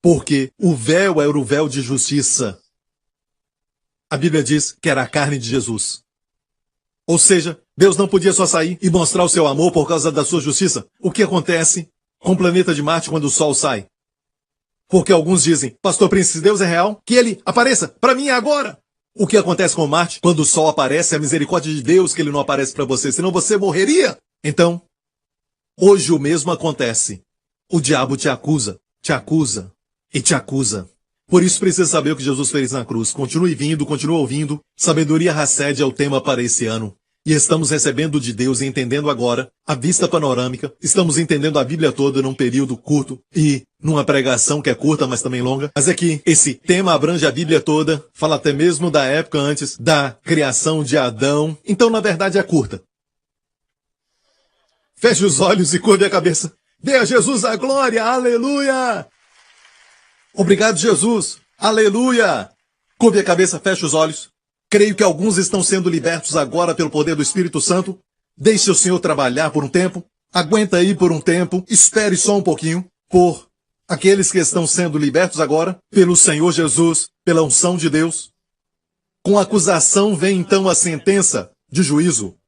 Speaker 3: Porque o véu era o véu de justiça. A Bíblia diz que era a carne de Jesus. Ou seja, Deus não podia só sair e mostrar o seu amor por causa da sua justiça. O que acontece com o planeta de Marte quando o Sol sai? Porque alguns dizem, Pastor Prince, se Deus é real, que ele apareça para mim agora. O que acontece com Marte quando o Sol aparece? É a misericórdia de Deus que ele não aparece para você, senão você morreria. Então, hoje o mesmo acontece. O diabo te acusa e te acusa. Por isso precisa saber o que Jesus fez na cruz. Continue vindo, continue ouvindo. Sabedoria Hesed é o tema para esse ano. E estamos recebendo de Deus e entendendo agora a vista panorâmica. Estamos entendendo a Bíblia toda num período curto e numa pregação que é curta, mas também longa. Mas é que esse tema abrange a Bíblia toda, fala até mesmo da época antes da criação de Adão. Então, na verdade, é curta. Feche os olhos e curve a cabeça. Dê a Jesus a glória, aleluia! Obrigado, Jesus, aleluia! Curve a cabeça, feche os olhos. Creio que alguns estão sendo libertos agora pelo poder do Espírito Santo. Deixe o Senhor trabalhar por um tempo. Aguenta aí por um tempo. Espere só um pouquinho. Por aqueles que estão sendo libertos agora, pelo Senhor Jesus, pela unção de Deus. Com a acusação vem então a sentença de juízo,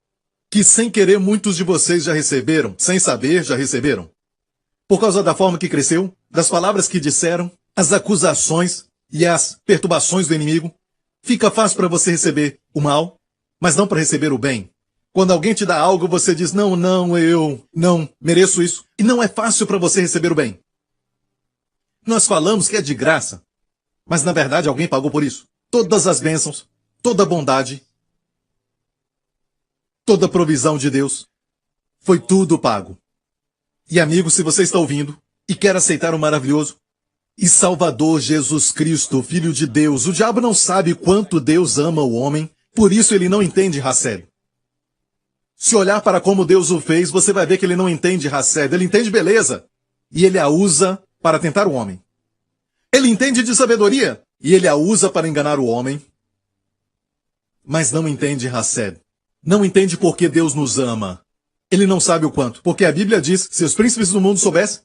Speaker 3: que sem querer muitos de vocês já receberam, sem saber já receberam. Por causa da forma que cresceu, das palavras que disseram, as acusações e as perturbações do inimigo, fica fácil para você receber o mal, mas não para receber o bem. Quando alguém te dá algo, você diz, não, eu não mereço isso. E não é fácil para você receber o bem. Nós falamos que é de graça, mas na verdade alguém pagou por isso. Todas as bênçãos, toda a bondade, toda a provisão de Deus, foi tudo pago. E amigo, se você está ouvindo e quer aceitar o maravilhoso e Salvador Jesus Cristo, Filho de Deus, o diabo não sabe quanto Deus ama o homem, por isso ele não entende Hesed. Se olhar para como Deus o fez, você vai ver que ele não entende Hesed, ele entende beleza, e ele a usa para tentar o homem. Ele entende de sabedoria, e ele a usa para enganar o homem, mas não entende Hesed. Não entende por que Deus nos ama. Ele não sabe o quanto, porque a Bíblia diz, se os príncipes do mundo soubessem,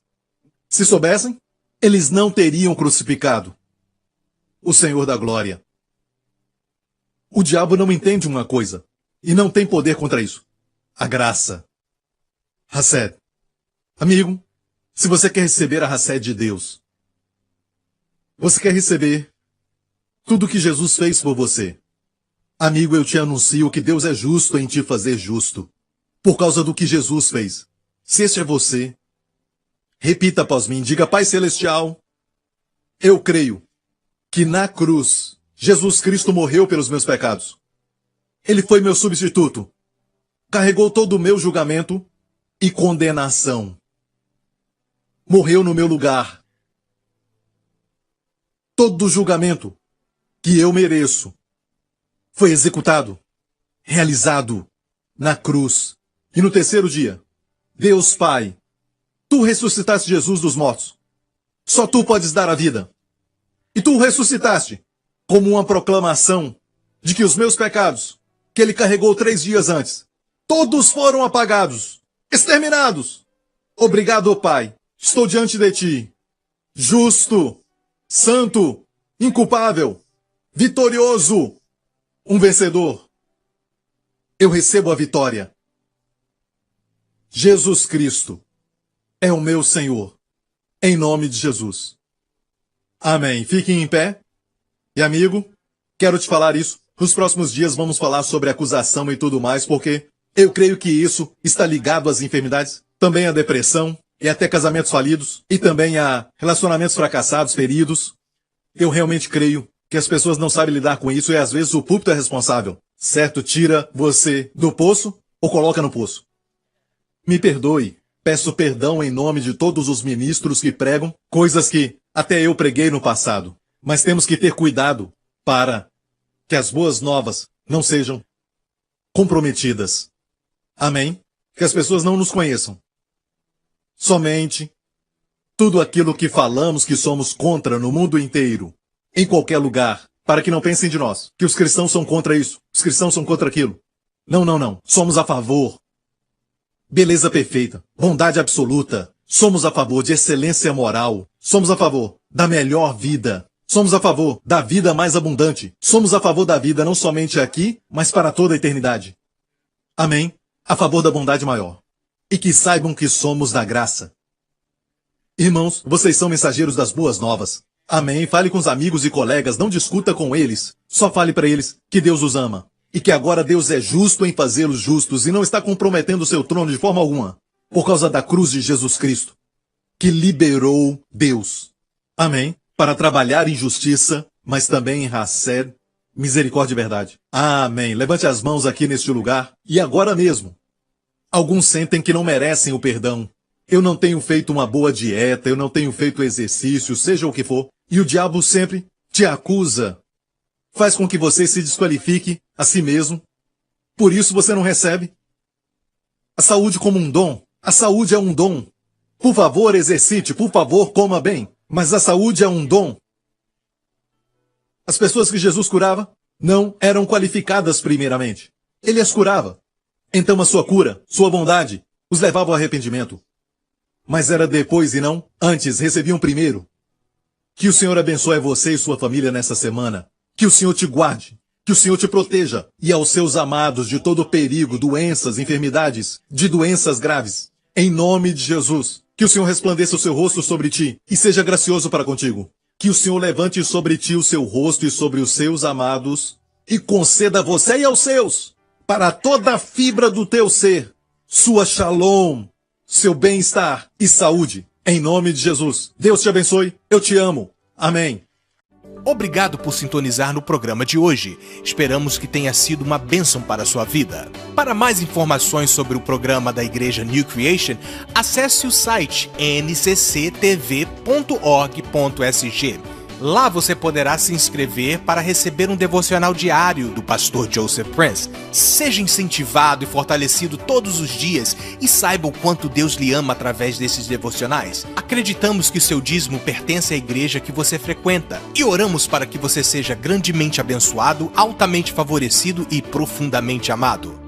Speaker 3: se soubessem, eles não teriam crucificado o Senhor da glória. O diabo não entende uma coisa, e não tem poder contra isso. A graça. Hesed. Amigo, se você quer receber a Hesed de Deus, você quer receber tudo que Jesus fez por você, Amigo, eu te anuncio que Deus é justo em te fazer justo, por causa do que Jesus fez. Se este é você, repita após mim, diga: Pai Celestial, eu creio que na cruz Jesus Cristo morreu pelos meus pecados. Ele foi meu substituto, carregou todo o meu julgamento e condenação. Morreu no meu lugar. Todo o julgamento que eu mereço foi executado, realizado na cruz. E no terceiro dia, Deus Pai, tu ressuscitaste Jesus dos mortos. Só tu podes dar a vida. E tu o ressuscitaste como uma proclamação de que os meus pecados, que ele carregou 3 dias antes, todos foram apagados, exterminados. Obrigado, Pai. Estou diante de ti, justo, santo, inculpável, vitorioso, um vencedor. Eu recebo a vitória. Jesus Cristo é o meu Senhor, em nome de Jesus. Amém. Fiquem em pé. E amigo, quero te falar isso. Nos próximos dias vamos falar sobre acusação e tudo mais, porque eu creio que isso está ligado às enfermidades, também à depressão, e até casamentos falidos, e também a relacionamentos fracassados, feridos. Eu realmente creio que as pessoas não sabem lidar com isso e às vezes o púlpito é responsável. Certo? Tira você do poço ou coloca no poço. Me perdoe. Peço perdão em nome de todos os ministros que pregam coisas que até eu preguei no passado. Mas temos que ter cuidado para que as boas novas não sejam comprometidas. Amém? Que as pessoas não nos conheçam. Somente tudo aquilo que falamos que somos contra no mundo inteiro, em qualquer lugar, para que não pensem de nós, que os cristãos são contra isso, os cristãos são contra aquilo. Não, não, não. Somos a favor. Beleza perfeita, bondade absoluta. Somos a favor de excelência moral. Somos a favor da melhor vida. Somos a favor da vida mais abundante. Somos a favor da vida não somente aqui, mas para toda a eternidade. Amém? A favor da bondade maior. E que saibam que somos da graça. Irmãos, vocês são mensageiros das boas novas. Amém? Fale com os amigos e colegas, não discuta com eles. Só fale para eles que Deus os ama. E que agora Deus é justo em fazê-los justos e não está comprometendo o seu trono de forma alguma. Por causa da cruz de Jesus Cristo, que liberou Deus. Amém? Para trabalhar em justiça, mas também em Hased, misericórdia e verdade. Amém. Levante as mãos aqui neste lugar. E agora mesmo, alguns sentem que não merecem o perdão. Eu não tenho feito uma boa dieta, eu não tenho feito exercício, seja o que for. E o diabo sempre te acusa. Faz com que você se desqualifique a si mesmo. Por isso você não recebe a saúde como um dom. A saúde é um dom. Por favor, exercite. Por favor, coma bem. Mas a saúde é um dom. As pessoas que Jesus curava não eram qualificadas primeiramente. Ele as curava. Então a sua cura, sua bondade, os levava ao arrependimento. Mas era depois e não antes, recebiam primeiro. Que o Senhor abençoe você e sua família nessa semana. Que o Senhor te guarde. Que o Senhor te proteja. E aos seus amados de todo perigo, doenças, enfermidades, de doenças graves. Em nome de Jesus. Que o Senhor resplandeça o seu rosto sobre ti e seja gracioso para contigo. Que o Senhor levante sobre ti o seu rosto e sobre os seus amados e conceda a você e aos seus, para toda a fibra do teu ser, sua shalom, seu bem-estar e saúde. Em nome de Jesus. Deus te abençoe. Eu te amo. Amém.
Speaker 2: Obrigado por sintonizar no programa de hoje. Esperamos que tenha sido uma bênção para a sua vida. Para mais informações sobre o programa da Igreja New Creation, acesse o site ncctv.org.sg. Lá você poderá se inscrever para receber um devocional diário do pastor Joseph Prince. Seja incentivado e fortalecido todos os dias e saiba o quanto Deus lhe ama através desses devocionais. Acreditamos que seu dízimo pertence à igreja que você frequenta e oramos para que você seja grandemente abençoado, altamente favorecido e profundamente amado.